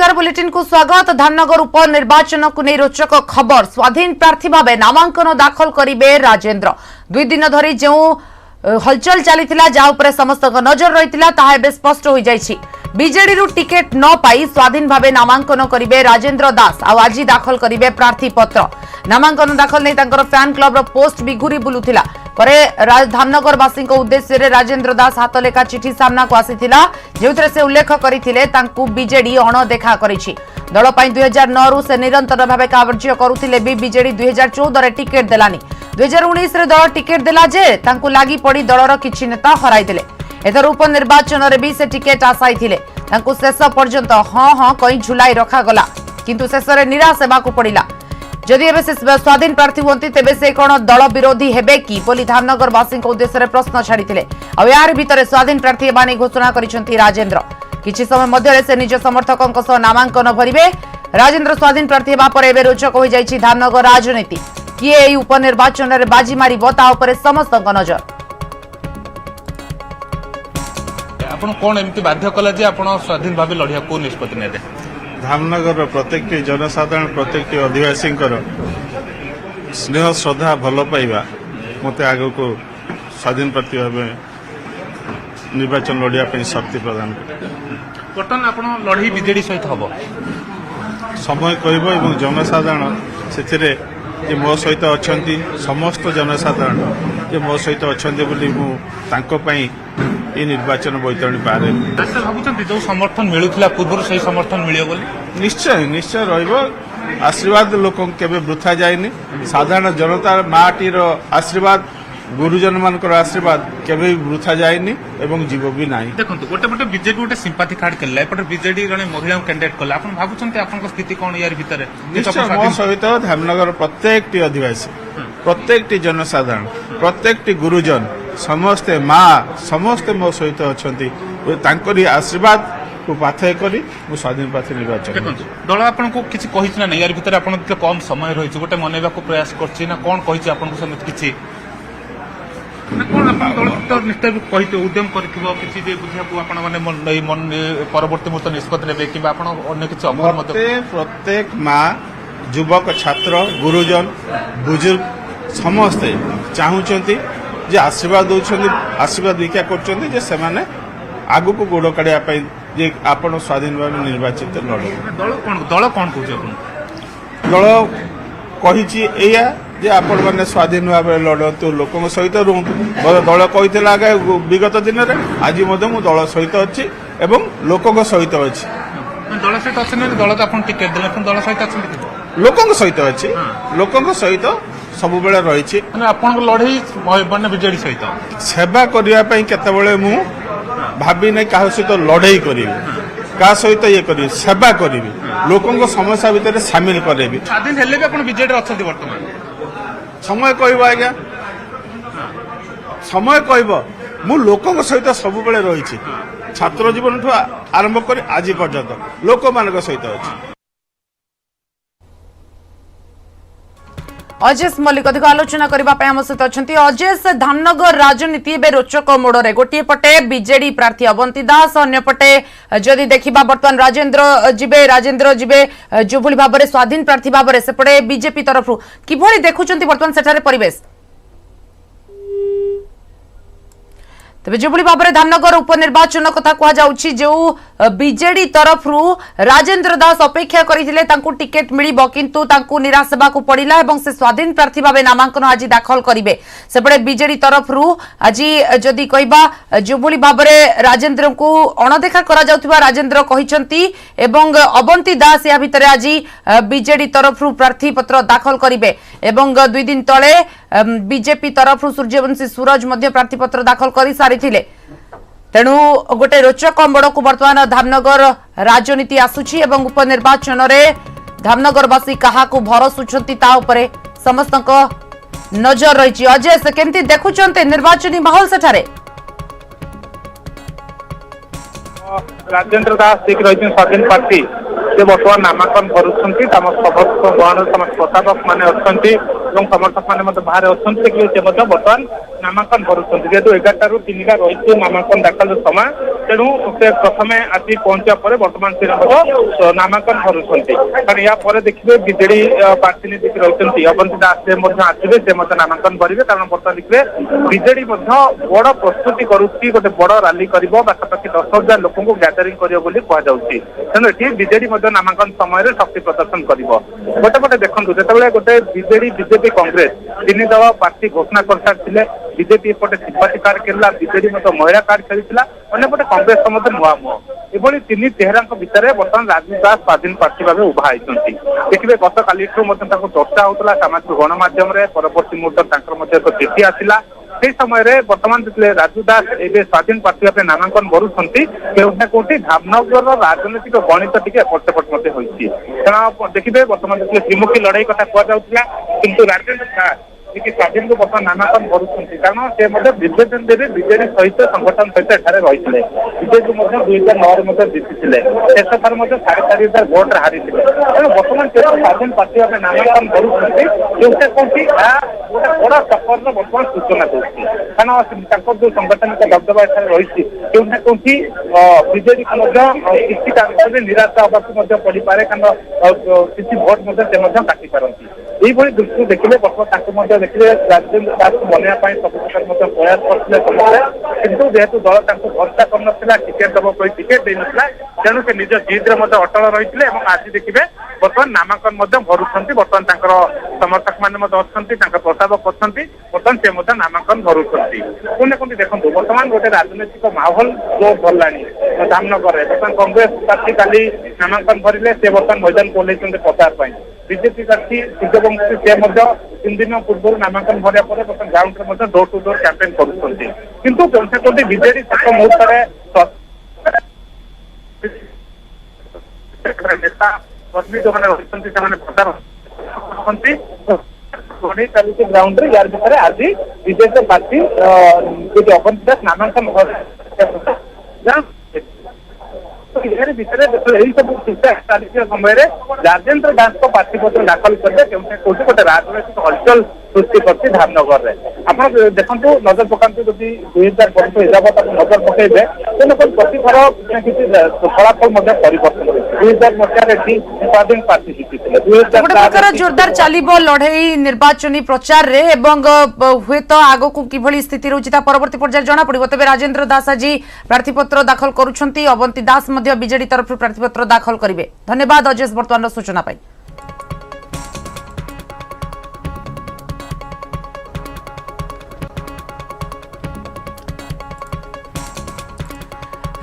नमस्कार बुलेटिन को स्वागत। धामनगर उपनिर्वाचन को नहीं रोचक खबर। स्वाधीन प्रार्थी भाव नामांकन दाखल करेंगे राजेंद्र। 2 दिन धरी जो हलचल चली समस्त नजर रही स्पष्ट हो जाइछि। बीजेडी रु टिकेट न पाई स्वाधीन भाव नामांकन करेंगे राजेंद्र दास। आज दाखल करेंगे प्रार्थी पत्र। नामांकन दाखल नहीं फैन क्लब पोस्ट भी घूरी बुलूला धामनगर वासी उद्देश्य रे राजेंद्र दास हाथ लेखा चिठी सामना को आसीथिला जेउथरे से उल्लेख करथिले तांकु बीजेडी अणदेखा करिछि। दल पई 2009 रु से निरंतर भावे कार्य करुथिले भी बीजेडी 2014 रे टिकेट देलानी। 2019 रे दल टिकेट देला जे तांकु लागी पड़ी दलर किछि नेता हराई देले। एथर उपनिर्वाचन रे भी से टिकेट आसाई थिले तांकु शेष पर्यंत हां कई झुलाई रखा गला किंतु शेष रे निराश हेबाकू पड़िला। जदि एबे से स्वाधीन प्रार्थी होती तेबे से कोन दल विरोधी हेबे कि बोली धामनगर वासी उद्देश्य रे प्रश्न छाड़ीथिले। आ यार भीतर स्वाधीन प्रार्थी हेबानी घोषणा करिसेंती राजेंद्र। किछि समय मध्य से निज समर्थकों सह नामांकन भरिबे। राजेंद्र स्वाधीन प्रार्थी हेबा पर एबे रोचक हो जाइछि धामनगर राजनीति। किए एई उपनिर्वाचन रे बाजी मारिबो ता उपरे समस्त नजर। आपण कोन एमती बाध्य कला जे आपण स्वाधीन भाबे लढिया को निष्पत्ति नेदे? धामनगर प्रत्येक जनसाधारण प्रत्येक आदिवासी स्नेह श्रद्धा भल पाइबा मत आग को स्वाधीन प्रार्थी भाव निर्वाचन लड़िया शक्ति प्रदान बर्तमान आपण लड़ई बीजेडी सहित हम समय कह जनसाधारण से मो सहित अच्छा समस्त जनसाधारण जे मो सहित अच्छा ये निर्वाचन बैतरणी पारे भावुं जो समर्थन मिलूला पूर्व से समर्थन मिले निश्चय निश्चय आशीर्वाद लोक केबे वृथा जाएनि। साधारण जनता माटीर आशीर्वाद गुरुजन मान आशीर्वाद केबे वृथा जाएनि एवं जीव भी नाही। देखो गोटे गोटे बीजेपी गोटे सिंपाथी कार्ड कला एपटे बीजेडी जने महिला कैंडिडेट कला आपण भाबुचंते आपन स्थिति कोन यार भीतर मो सहित धामनगर प्रत्येक आदिवासी प्रत्येक जनसाधारण प्रत्येक गुरुजन समस्ते माँ समस्ते मो सहित अच्छा आशीर्वाद को पाथय करी मो स्वाधीन प्रार्थी निर्वाचन दल आपन को किछि कहिछ ना यार भीतर आपन कम समय रहिछ गोटे मनैबा को प्रयास करछि ना कोन कहिछ आपन को समित किछि ना कोन आपन दल तो निश्चय कहिते उद्यम करथिबो किछि जे बुझिया को आपन माने मन परवर्ती मुहूर्त निष्पत्ति नेबे कि आपन अन्य किछि अभर मत प्रत्येक माँ युवक छात्र गुरुजन बुजुर्ग समस्ते चाहूचंती जे आशीर्वाद दौरान आशीर्वाद भिक्षा कर आगु को गोड़ काढ़ा जे आपण स्वाधीन भाव निर्वाचित लड़ दल कौन दल कही जे आपण मैंने स्वाधीन भाव लड़तु लोक सहित रुहतु दल कही आगे विगत दिन में आज मु दल सहित अच्छी एवं लोक सहित अच्छी दल सहित अच्छे दल तो टिकेट देते दल सहित अच्छे लोक सहित अच्छी लोक सहित सब बेले रही लड़ई मैंने बीजेडी सहित सेवा करने केतबेले मु भाभी नहीं क्या सहित लड़ई करी क्या सहित ये करी सेवा करी लोकों समस्या भितर सामिल करी स्वाधीन हेले भी अपन बीजेडी अच्छा वर्तमान समय कह आज्ञा समय कह मु लोकों सहित सब बेले रही छात्र जीवन ठू आरंभ कर आज पर्यंत लोक मान सहित अच्छी। अजेश मल्लिक अधिक आलोचना करने आम सहित अच्छा। अजेश धामनगर राजनीति एवं रोचक मोड़े गोटे पटे बीजेडी प्रार्थी अवंती दास अन्य पटे जदि देखा बर्तमान राजेंद्र जीवे जो भली भाव में स्वाधीन प्रार्थी भाव में सेपटे बीजेपी तरफ किभली देखुंत बर्तमान सेठारे परिवेश तेज जो भाव में धामनगर उपनिर्वाचन कथा कहुच्छी जो बीजेडी तरफ राजेंद्र दास अपेक्षा करते टिकेट मिलिबो किंतु तांकु निराश होगा पड़ा और से स्वाधीन प्रार्थी भाव नामांकन आज दाखल करेंगे सेपटे बीजेडी तरफ आज जदि कहबा जो भाव में राजेंद्र को अणदेखा करा राजेंद्र कहते अवंती दास या भितर आज बीजेडी तरफ प्रार्थी पत्र दाखल करेंगे 2 दिन तले बीजेपी तरफ सूर्यवंशी सूरज प्रार्थी पत्र दाखल कर सारी तेणु गोटे रोचक मोड़ को बर्तमान धामनगर राजनीति आसुची एवं उपनिर्वाचन रे धामनगरवासी क्या भरोसुंट समस्त नजर रही। अजय से केमती देखुंते निर्वाचनी माहौल सेठारे राजेंद्र दास जी रही स्वाधीन प्रार्थी से बर्तमान नामांकन कर प्रस्तावक मैंने अच्छा এবং সমর্থক মানে বাহারে অনেক দেখলে সে বর্তমান নামাঙ্কন ভরুচ্ছেন যেহেতু 11টা ରୁ 3টা রয়েছে নামাঙ্কন দাখল সময় তেণু সে প্রথমে আসি পৌঁছা পরে বর্তমান সে নামাঙ্কন ভরুচ্ছেন কারণ ইয়াপরে দেখবে বিজেডি প্রার্থী যে রয়েছেন অবন্তী দাস সে আসবে সে নামাঙ্কন ভরবে কারণ বর্তমান দেখবে বিজেডি বড় প্রস্তুতি করুছি গোটে বড় রালি করব পাখাপাখি 10,000 লোক গ্যাদরিং করব বলে কুহযাଉଛି তেণু এটি বিজেডি নামাঙ্কন সময় শক্তি প্রদর্শন করব গোটে পଟେ দেখুন যেতবে গোটে বিজেডি বিজেপি কংগ্রেস 3 দল প্রার্থী ঘোষণা করে বিজেপি এপଟେ সিম্ପାଥି କାର୍ଡ ଖେଳିଲା ବିଜେଡି ମହିଳା କାର୍ଡ ଖେଳିଥିଲା ଅନ୍ୟପଟେ କଂଗ୍ରେସ ମଧ୍ୟ ନୂଆ ମୁହଁ ଏଭଳି ତିନି ଚେହେରାଙ୍କ ଭିତରେ ବର୍ତ୍ତମାନ ରାଜୁ ଦାସ ସ୍ୱାଧୀନ ପ୍ରାର୍ଥୀ ଭାବେ ଉଭା ହେଇଛନ୍ତି ଦେଖିବେ ଗତକାଲିଠୁ ମଧ୍ୟ ତାଙ୍କୁ ଚର୍ଚ୍ଚା ହେଉଥିଲା ସାମାଜିକ ଗଣମାଧ୍ୟମରେ ପରବର୍ତ୍ତୀ ମୁହୂର୍ତ୍ତରେ ତାଙ୍କର ମଧ୍ୟ ଏକ ଚିଠି ଆସିଲା সেই সময় বর্তমান যেতে রাজু দাস এবে স্বাধীন প্রার্থী ভাবে নামাঙ্কন ভরুচ্ছেন কেউটি না কেউটি ধামনগর রাজনৈতিক গণিত টিকে এপট সেপট মধ্যে হয়েছে কারণ দেখবে বর্তমান যেতে ত্রিমুখী লড়াই কথা কুহযাଉଥିଲା কিন্তু রাজেন্দ্র দাস স্বাধীন বর্তমান নামাঙ্কন ভরুচ্ছেন কারণ সে বিভাজন দেবে বিজেডি সহিত সংগঠন সহিত এখানে রয়েছে বিজেপি 2009 জিতিলে শেষ থর 4,500 ভোটরে হারিলে তেমন বর্তমান সে স্বাধীন প্রার্থী ভাবে নামাঙ্কন ভরুচ্ছেন কেউটা কোটি গোটে বড় চক্কর বর্তমান সূচনা দেଉଛି কারণ তাঁর যে সংগঠনিক দবদবা এখানে রয়েছে কেউ না কেউটি বিজেডি কিছু কারণে নিরাশ হওয়া পড়িপারে কারণ কিছু ভোট সে কাটি পারନ୍ତି এইভাবে দৃশ্য দেখলে বর্তমান তাকে দেখলে রাজেন্দ্র দাস বনাইবা ପାଇଁ ସବୁ ପ୍ରକାର ପ୍ରୟାସ କରିଥିଲେ ସମସ୍ତେ କିନ୍ତୁ ଯେହେତୁ ଦଳ ତାଙ୍କୁ ଭରସା କରିନଥିଲା ଟିକେଟ ଦେବା ପାଇଁ ଟିକେଟ ଦେଇନଥିଲା ତେଣୁ ସେ ନିଜ ଜିଦ୍ରେ ଅଟଳ ରହିଥିଲେ ଏବଂ ଆଜି ଦେଖିବେ ବର୍ତ୍ତମାନ ନାମାଙ୍କନ ଭରୁଛନ୍ତି ବର୍ତ୍ତମାନ ତାଙ୍କର ସମର୍ଥକ ମାନେ ଅଛନ୍ତି ତାଙ୍କ ପ୍ରସ୍ତାବ କରୁଛନ୍ତି ବର୍ତ୍ତମାନ ସେ ନାମାଙ୍କନ ଭରୁଛନ୍ତି କୋଉଠି କୋଉଠି ଦେଖନ୍ତୁ ବର୍ତ୍ତମାନ ଗୋଟେ ରାଜନୈତିକ ମାହୋଲ ଜୋର ଧରିଲାଣି ଧାମନଗରରେ ବର୍ତ୍ତମାନ କଂଗ୍ରେସ ପ୍ରାର୍ଥୀ କାଲି ନାମାଙ୍କନ ଭରିଲେ ସେ ବର୍ତ୍ତମାନ ମଇଦାନକୁ ଓହ୍ଲେଇଛନ୍ତି ପ୍ରଚାର ପାଇଁ ବିଜେପି ପ୍ରାର୍ଥୀ ସୂର୍ଯ୍ୟବଂଶୀ ସେ 3 ଦିନ ପୂର୍ବରୁ ନାମାଙ୍କନ ଭରିବା ପରେ ବର୍ତ୍ତମାନ ଗ୍ରାଉଣ୍ଡରେ ଡୋର ଟୁ ଡୋର କ୍ୟାମ୍ପେନ କରୁଛନ୍ତି କିନ୍ତୁ କୋଉଠି ବିଜେଡି ଶେଷ ମୁହୂର୍ତ୍ତରେ ନେତା କର୍ମୀ ଯୋଉମାନେ ରହିଛନ୍ତି ସେମାନେ ପ୍ରଚାର କରୁଛନ୍ତି ଚାଲିଛି ଗ୍ରାଉଣ୍ଡରେ ୟାର ଭିତରେ ଆଜି ବିଜେପି ପ୍ରାର୍ଥୀ ଅବନ୍ତୀ ଦାସ ନାମାଙ୍କନ ଭିତରେ ଏଇ ସବୁ ଚିନ୍ତା ଚାଲିଥିବା ସମୟରେ ରାଜେନ୍ଦ୍ର ଦାସଙ୍କ ପ୍ରାର୍ଥୀପତ୍ର ଦାଖଲ କରିବେ କେଉଁଠି କୋଉଠି ଗୋଟେ ରାଜନୈତିକ ହଲଚଲ ସୃଷ୍ଟି କରିଛି ଧାମନଗରରେ ଆପଣ ଦେଖନ୍ତୁ ନଜର ପକାନ୍ତୁ ଯଦି 2022 ଏଯାବତ ଆପଣ ନଜର ପକେଇବେ ତେଣୁ ପ୍ରତିଥର କିଛି ଫଳାଫଳ ମଧ୍ୟ ପରିବର୍ତ୍ତନ ହୋଇଛି 2000 ମସିହାରେ ସ୍ୱାଧୀନ ପ୍ରାର୍ଥୀ ଜିତିଥିଲେ ଜୋରଦାର ଚାଲିବ ଲଢେଇ ନିର୍ବାଚନୀ ପ୍ରଚାରରେ ଏବଂ ହୁଏତ ଆଗକୁ କିଭଳି ସ୍ଥିତି ରହୁଛି ତା ପରବର୍ତ୍ତୀ ପର୍ଯ୍ୟାୟରେ ଜଣାପଡ଼ିବ ତେବେ ରାଜେନ୍ଦ୍ର ଦାସ ଆଜି ପ୍ରାର୍ଥୀପତ୍ର ଦାଖଲ କରୁଛନ୍ତି ଅବନ୍ତୀ ଦାସ ମଧ୍ୟ ବିଜେଡି ତରଫରୁ ପ୍ରାର୍ଥୀପତ୍ର ଦାଖଲ କରିବେ ଧନ୍ୟବାଦ ଅଜେଶ ବର୍ତ୍ତମାନର ସୂଚନା ପାଇଁ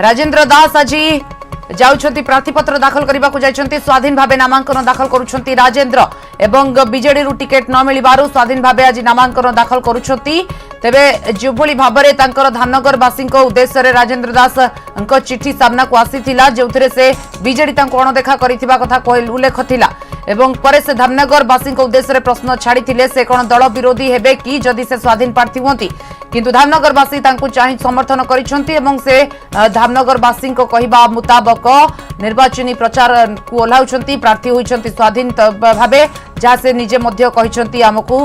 राजेंद्र दास आज जाउछंती प्रार्थीपत्र दाखल करने को जाइछंती स्वाधीन भावे नामांकन दाखल करुछंती राजेंद्र एवं बीजेडी रु टिकेट न मिलिबारु स्वाधीन भावे आज नामांकन दाखल करुछंती तेबे जोभली भाबरे तांकर धामनगर वासी उद्देश्य रे राजेंद्र दास चिठी सामना को आसीथिला जेउथरे से बीजेडी तांको अणदेखा करिथिबा कथा उल्लेख थिला एवं परे से धामनगर वासी उद्देश्य रे प्रश्न छाड़ीथिले से कोन दल विरोधी हेबे कि जदि से स्वाधीन प्रार्थी होंती किंतु धामनगर वासी तांको चाहि समर्थन करिसंती एवं से धामनगर वासी को कहिबा मुताबक निर्वाचनी प्रचार को ओल्हाउछंती प्रार्थी होइछंती स्वाधीन भावे जहाँ से निजे मध्य कहिसंती हमकु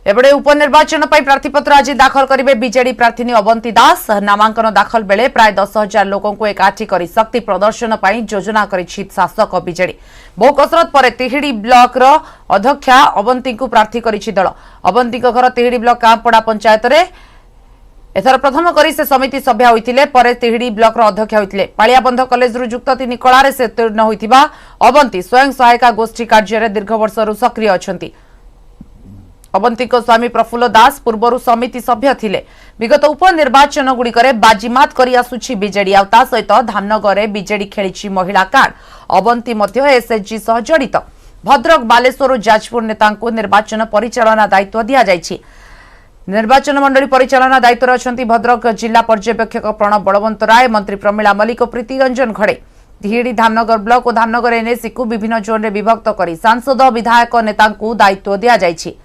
एबडे उपनिर्वाचन पर प्रार्थीपत्र आज दाखल करेंगे बीजेडी प्रार्थी अवंती दास नामांकन दाखल बेले प्राय 10,000 लोकों को एकाठी कर शक्ति प्रदर्शन पर योजना करिछि शासक बीजेडी बहु कसरत पर तिहिडी ब्लॉक रो अध्यक्षा अवंती को प्रार्थी करिछि दल अवंती घर तिहिडी ब्लॉक कांपड़ा पंचायत रे एथर प्रथम करी से समिति सभ्य होइतिले परे तिहिडी ब्लॉक रो अध्यक्ष होइतिले पालियाबंध कॉलेज रु युक्त 3 कला रे से उत्तीर्ण होइतिबा अवंती स्वयं सहायता गोष्ठी कार्य रे दीर्घ वर्ष रु सक्रिय अछंती अवंती स्वामी प्रफुल्ल दास पूर्वर समिति सभ्य थिले विगत उपनिर्वाचन गुड़िकरे बाजीमात करी आसुछि बीजेडी आ ता सहित धामनगर बीजेडी खेलिछि महिला कार्ड अवंती मध्य एसएचजी सह जड़ित भद्रक बालेश्वर जाजपुर नेता निर्वाचन परिचालना दायित्व दिया जायछि निर्वाचन मंडली परिचालना दायित्व अछंती भद्रक जिला पर्यवेक्षक प्रणव बलवंत राय मंत्री प्रमिला मल्लिक प्रीति रंजन खड़े धीड़ी धामनगर ब्लॉक और धामनगर एनएसी को विभिन्न जोन रे विभक्त करी सांसद विधायक नेता दायित्व दिया जायछि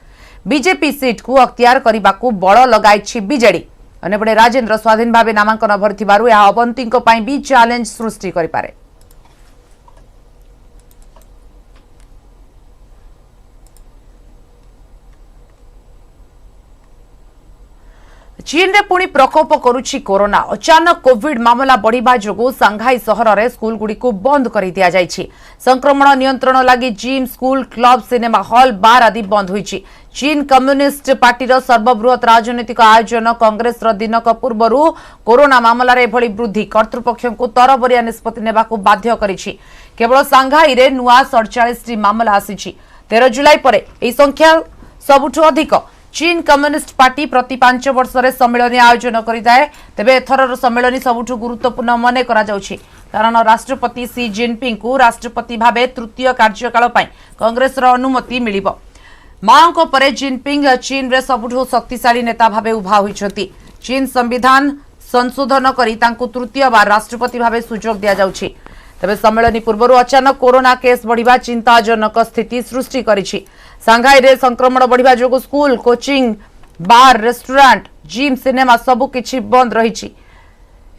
बीजेपी सीट को अख्तियार करने को बड़ लगाई बीजेडी अन्यपटे राजेंद्र स्वाधीन भाव नामांकन भरिथिबारु यह अवंती भी चैलेंज सृष्टि करिपारे। चीन रे पुणी प्रकोप करुछि कोरोना। अचानक कोविड मामला बढ़िबा जोगु सांघाई सहर रे स्कूल गुडी को बंद कर दिया जाइछि। संक्रमण नियंत्रण लागि gym, school, club, cinema hall, bar आदि बंद होइछि। चीन कम्युनिस्ट पार्टी रो सर्वबृहत राजनीतिक आयोजन कांग्रेस रो दिनक पूर्वरु कोरोना मामला रे एभली वृद्धि कर्तृपक्ष को तरबरिया निष्पत्ति नेबाकू बाध्य करिछि। केवल सांघाई रे नुआ 47 टी मामला आसिछि। 13 जुलाई परे एही संख्या सबुठु अधिक। चीन कम्युनिस्ट पार्टी प्रति 5 वर्ष रे सम्मेलन आयोजन करिदाए। तेबे एथरर सम्मेलन सबुठु गुरुत्वपूर्ण मने करा जाउछि, कारण राष्ट्रपति सी जिनपिंग को राष्ट्रपति भाबे तृतीय कार्यकाल पई कांग्रेस रो अनुमति मिलिबो। मांको परे जिनपिंग चीन रे सबुठु शक्तिशाली नेता भाबे उभा होइछथि। चीन संविधान संशोधन करी तांकु तृतीय बार राष्ट्रपति भाबे सुजोग दिया जाउछि। तेबे सम्मेलन पूर्व अचानक कोरोना केस बढ़िबा चिंताजनक स्थिति सृष्टि करिछि। सांघाई रे संक्रमण बढ़िबा जोगु स्कूल, कोचिंग, बार, रेस्टोरेंट, जिम, सिनेमा सबु किछि बंद रहिछि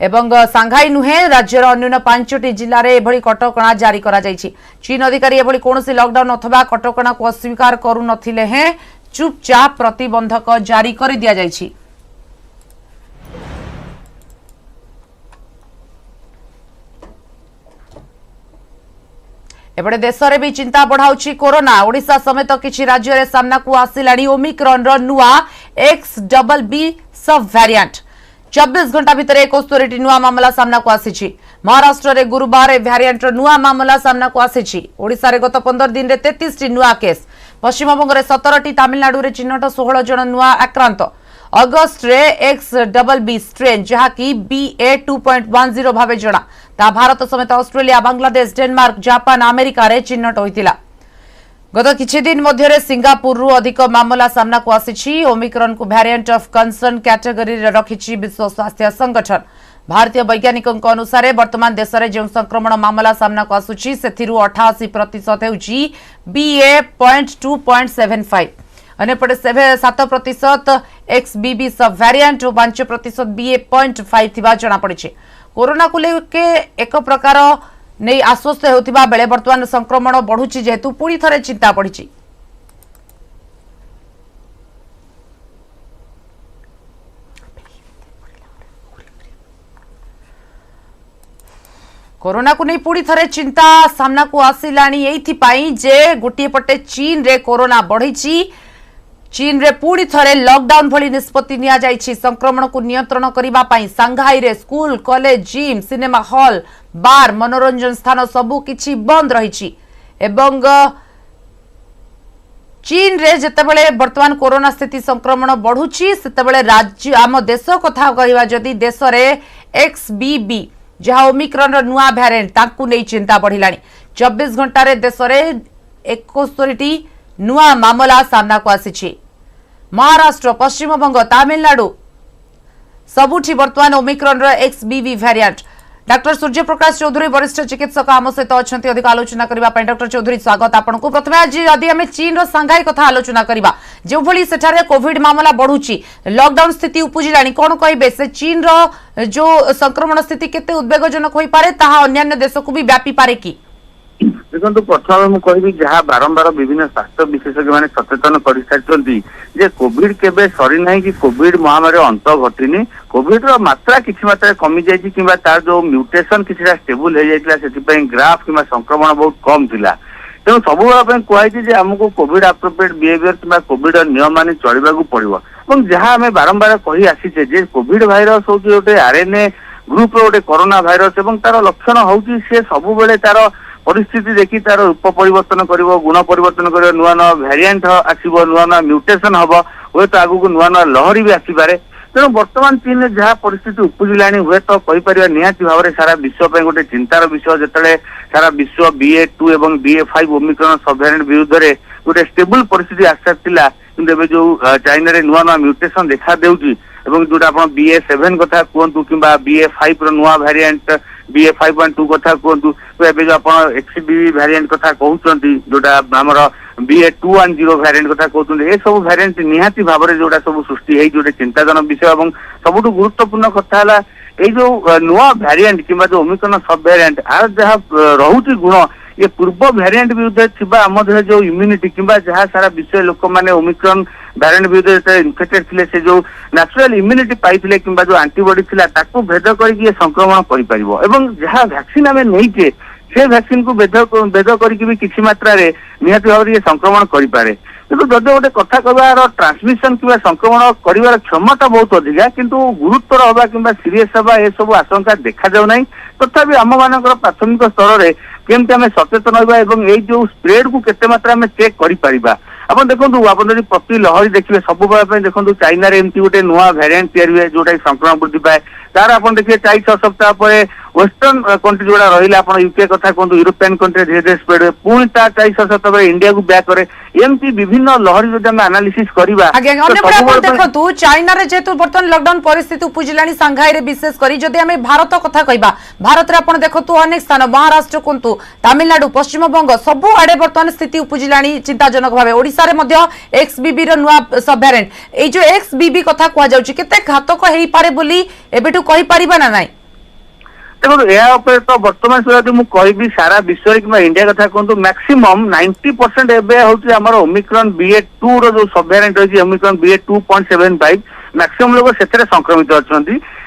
एवं सांघाई नुहे राज्यर अन्य 5टी जिल्ला रे एभली कटकणा जारी करा जाइछि। चीन अधिकारी एभली कोनोसी लॉकडाउन अथवा कटकणा को अस्वीकार करू नथिले हे चुपचाप प्रतिबंधक जारी कर दिया जाइछि। एपटे देश में भी चिंता बढ़ाउछि कोरोना। ओडिशा समेत किछि राज्य रे सामना को आसिलाणी ओमिक्रॉन रो नुआ XBB सब वेरिएंट। 24 घंटा भितर 71 नुआ मामला सामना को आसिछि। महाराष्ट्र रे गुरुवार वेरिएंट रो नुआ मामला सामना को आसिछि। ओडिशा रे गत 15 दिन रे 33 टी नुआ केस। पश्चिम बंग रे 17 टी, तमिलनाडु रे चिन्हट 16 जन नुआ आक्रांत। अगस्त रे XBB स्ट्रेन जहाकी BA 2.10 भावे जणा ता भारत समेत Australia, Bangladesh, Denmark, Japan, America रे चिन्हट होइतिला। गत किछि दिन मध्य रे सिंगापुर रु अधिक मामला सामना को आसिछि। ओमिक्रॉन को वेरिएंट ऑफ कंसर्न कैटेगरी रे रखिछि विश्व स्वास्थ्य संगठन। भारतीय वैज्ञानिकों अनुसार वर्तमान देश में जो संक्रमण मामला सामना को आसुछि सेथिरु 88% हेउछि BA 2.75 अनेपटे 7% XBB सब वेरिएंट और 5% BA 0.5 थिबा जणा पड़िछि। कोरोना को लेके एक प्रकार नहीं आश्वस्त होतिबा बेले वर्तमान संक्रमण बढ़ुछि जेतु पुणी थरे चिंता पड़िछि। कोरोना को नहीं पुणी थरे चिंता सामना को आसिलाणी एइथिपाई जे गोटे पटे चीन रे कोरोना बढ़िछि। चीन रे पूरी थरे लॉकडाउन भली निष्पत्ति निया जाइछि। संक्रमण को नियंत्रण करिबा पई सांघाई रे school, college, gym, cinema hall, bar, मनोरंजन स्थान सबु किछि बंद रहिछि एवं चीन रे जेतेबेले वर्तमान कोरोना स्थिति संक्रमण बढ़ुछि सेतेबेले राज्य आम देश कथा कहिबा जदि देश रे XBB जहा ओमिक्रॉन रो नुआ वेरिएंट ताकू नै चिंता बढ़िलाणी। 24 घंटा रे देश रे 71 नुआ मामला सामना को आसिछि। महाराष्ट्र, पश्चिम बंग, तमिलनाडु सबुठी वर्तमान ओमिक्रॉन रो XBB variant. Doctor Surya Prakash Chaudhary वरिष्ठ चिकित्सक आम सहित अच्छा अधिक आलोचना करने। डॉक्टर चौधरी स्वागत आपको। प्रथम आज यदि आम चीन सांघाई कथा आलोचना करवा जो भली सेठारे कोविड मामला बढ़ुची, लॉकडाउन स्थिति उपजिला, कौन कहे से चीन रो जो संक्रमण स्थिति केते उद्वेगजनक हो पारे ताहा अन्य देश को भी व्यापी पारे कि? देखो प्रथम मुझे कहि जहाँ बारंबार विभिन्न स्वास्थ्य विशेषज्ञ मैंने सचेतन कर सारी जे कोविड केबे सरी ना कि कोविड महामारी अंत घटीनी। कोविड रो मात्रा किसी मात्रा कमी जाइए कि तार जो म्यूटेशन किसी स्टेबल हो जाता से ग्राफ कि संक्रमण बहुत कम थिला। तेणु सब कही आमको कोविड एप्रोप्रिएट बिहेवियर कि कोविड नियम मान चलवा पड़ो। जहाँ आम बारंबार कही आसीचे जे कोविड भाइरस हूँ गोटे RNA ग्रुप रोटे कोरोना भाइरस और तार लक्षण हूँ सी सब तार परिस्थिति देखी तार रूप परिवर्तन करिवो, गुण परिवर्तन करिवो, नुआ नुआ वेरिएंट आसीबो, नुआ नुआ म्यूटेशन हबो, हुए तो आगु नुआ नुआ लहरी भी आसीपारे। तेणु वर्तमान चीन में जहाँ परिस्थिति उपजिलानी हुए तो कहीपर निहाती भाव में सारा विश्व पे गोटे चिंतार विषय जिते सारा विश्व BA 2 और BA 5 ओमिक्रॉन सब वेरिएंट विरुद्ध में गोटे स्टेबल परिस्थिति आसाला कि जो चाइना रे नुआ नुआ म्यूटेशन देखा देउची एवं जोटा आप BA 7 कथा कहतु कि BA 5 रो नुआ वेरिएंट BA 5.2 कथा कहतु जो आप XBB वेरिएंट कथा कहते जोटा आमर BA210 भैरिएंट कथा कहते ए सब भैरिएंट निहाती भाव में जोटा सब सृष्टि है जोटे चिंताजनक विषय और सबुठ गुरुत्वपूर्ण कथा है ये जो नुआ भैरिएंट कि जो ओमिक्रॉन सब भैरिएंट आर जहाँ रोचे गुण ये पूर्व भैरिएंट विरुद्ध थिबा आम देह जो इम्यूनिटी किंबा जहाँ सारा विश्व लोक मैंने ओमिक्रॉन भैरिएंट विरुद्ध इन्फेक्टेड थे से जो नेचुरल इम्यूनिटी पाइथिले किंबा जो एंटीबॉडी थिला ताकू भेद करके संक्रमण करि परिबो एवं जहाँ वैक्सीन आमे नैचे से वैक्सीन को भेद करके भी किसी मात्रा रे निहाती भाव ये संक्रमण करि पारे किंतु जदि गोटे कथा कहबार ट्रांसमिशन किंबा संक्रमण करिवार क्षमता बहुत अधिका किंतु गुरुतर हवा किंबा सीरियस हवा ए सब आशंका देखा जाउ नै तथापि आम मानकर प्राथमिक स्तर रे केमती आम सचेतन होगा एवं ये जो स्प्रेड को केते मात्रा में चेक करि परिबा अपन देखो आप प्रति लहरी देखिए सब देखो चाइना रे एमती गोटे नुआ भैरिएंट तैयारी हुए जोटा संक्रमण वृद्धि पाए तार आप देखिए 4-6 सप्ताह पर वेस्टर्न कंट्री जोड़ा रहा आप यूके कथा कहूँ यूरोपियन कंट्री धीरे धीरे स्प्रेड हुए पुणी 4-6 सप्ताह पर इंडिया को बैक करे एमती विभिन्न लहरी जो आम एनालिसिस करबा देखो चाइना रे जेतु बर्तमान लॉकडाउन परिस्थिति उपजिलानी सांघाई रे विशेष करी जदि आमे भारत कथा कहबा भारत रे आपण देखो अनेक स्थान महाराष्ट्र कोंतु तमिलनाडु पश्चिम बंग सबु आडे बर्तमान स्थिति उपजिलानी चिंताजनक भावे ओडिसा रे मध्य एक्सबीबी रो नुआ सब वेरिएंट ए जो एक्सबीबी कथा कुआ जाउची केते घातक हेई पारे बोली एबेटू कहि परिबा ना नाही देखो या तो बर्तमान सुधा मुझे कहि सारा विश्व कि इंडिया कथा कहूँ मैक्सिमम 90% एबे होची हमर ओमिक्रॉन BA2 रो जो सब वेरिएंट होची ओमिक्रॉन BA2.75 मैक्सिमम लोग से संक्रमित अच्छा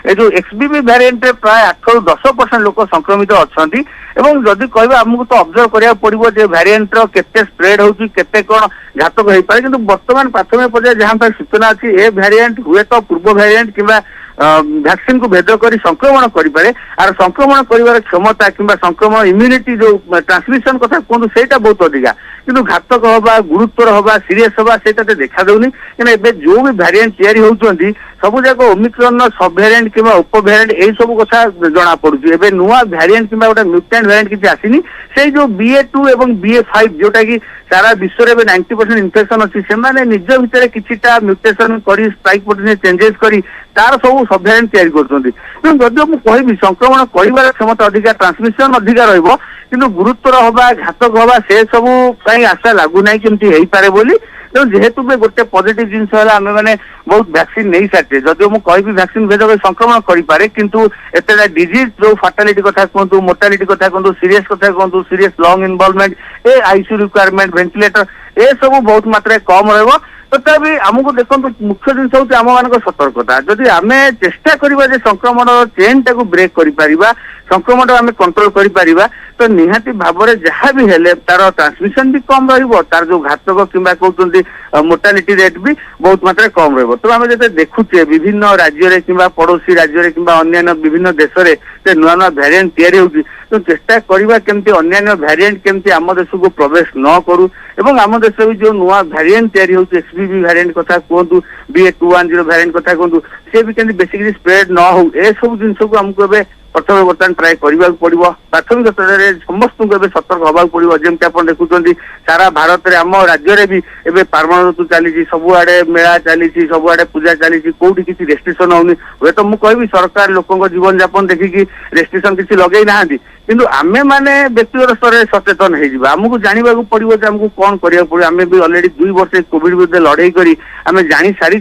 ए जो XBB वेरिएंट प्राय 8-10% लोग संक्रमित अच्छा एवं जदि कहबे हमको तो ऑब्जर्व करिया पड़िबो जे वेरिएंट रो केते स्प्रेड होची केते कोन घातक होई पारे किंतु वर्तमान प्राथमिक पर्याय जहां पर सूचना अछि ए वेरिएंट हुए तो पूर्व वेरिएंट किबा वैक्सीन को भेद कर संक्रमण करें और संक्रमण कर क्षमता किंबा संक्रमण इम्यूनिटी जो ट्रांसमिशन कथा कहूँ से बहुत अधिका किंतु घातक हवा गुरुतर हवा सीरीयस हवा से देखा देउनी कि जो भी वेरिएंट तैयारी होउछंती सब जाक ओमिक्रॉन सब वेरिएंट किंबा उप वेरिएंट ए सब कथा जना पड़ुछि एबे नुआ वेरिएंट किंबा गोटे म्यूटेंट वेरिएंट किछि आसीनी से जो BA2 एवं BA5 जोटा कि सारा विश्व रे 90% इन्फेक्शन अछि से माने निज भितर किछिटा म्यूटेशन करी स्पाइक प्रोटीन चेंजेस करी तार सब सब वेरिएंट तैयारी करछंती जदि मु कहबी संक्रमण करिवार क्षमता अधिका ट्रांसमिशन अधिका रहइबो किंतु गुरुतर हवा घातक हवा से सब कहीं आशा लागू नहीं केमती हेई पारे बोली तो जेहेतु भी गोटे पॉजिटिव जिनस है आम मैंने बहुत वैक्सीन नहीं सारी जदिव मुझे वैक्सीन भेद संक्रमण करें किंतु एत डिजीज जो फाटालिटी कथा कहूँ मोर्टालिटी कथा कहूँ सीरीयस कथा कहूँ सीरीयस लंग इनवॉल्वमेंट ए आईसीयू रिक्वायरमेंट वेंटिलेटर ए सब बहुत मात्रा कम रहा तथापि आमको देखो मुख्य जिन हूँ आम मान सतर्कता जदि आम चेष्टा करवा संक्रमण चेन टाक ब्रेक कर संक्रमण आम कंट्रोल कर तो निहाती भाव में जहाँ भी हेले तार ट्रांसमिशन भी कम तार जो घातक किंबा कहते मोर्टालिटी रेट भी बहुत मात्रा कम रहा तो आम जो देखुचे विभिन्न राज्य कि पड़ोसी राज्य कि अन्य विभिन्न देश में नुआ नुआ वेरिएंट तैयारी होती तो चेष्टा करवा केमती अन्य वेरिएंट केमती आम देश को प्रवेश न करू एवं आम देश भी जो नुआ वेरिएंट तैयारी होती XBB वेरिएंट कथा कहूँ BA210 वेरिएंट कथा कहूँ से भी केमती बेसिकली स्प्रेड न हो ए सब जिन को हमको प्रथम बर्तमान ट्राए करने पड़ो प्राथमिक स्तर में समस्त सतर्क हवा पड़ो जमी आप देखुं सारा भारत में आम राज्य भी एवं पार्वण ऋतु चली सबुआडे मेला चली सबुआडे पूजा चली कौटी किसी रेस्ट्रिक्शन होनी हे तो मुझे सरकार लोक जीवन यापन देखिकी रेस्ट्रिक्शन किसी लगे ना किंतु आमे माने व्यक्तिगत स्तर में सचेतन होमको जानवा पड़ो आमको कौन करा पड़ो आम भी अलरेडी 2 वर्ष कोविड विरुद्ध लड़ाई करी आम जानी सारी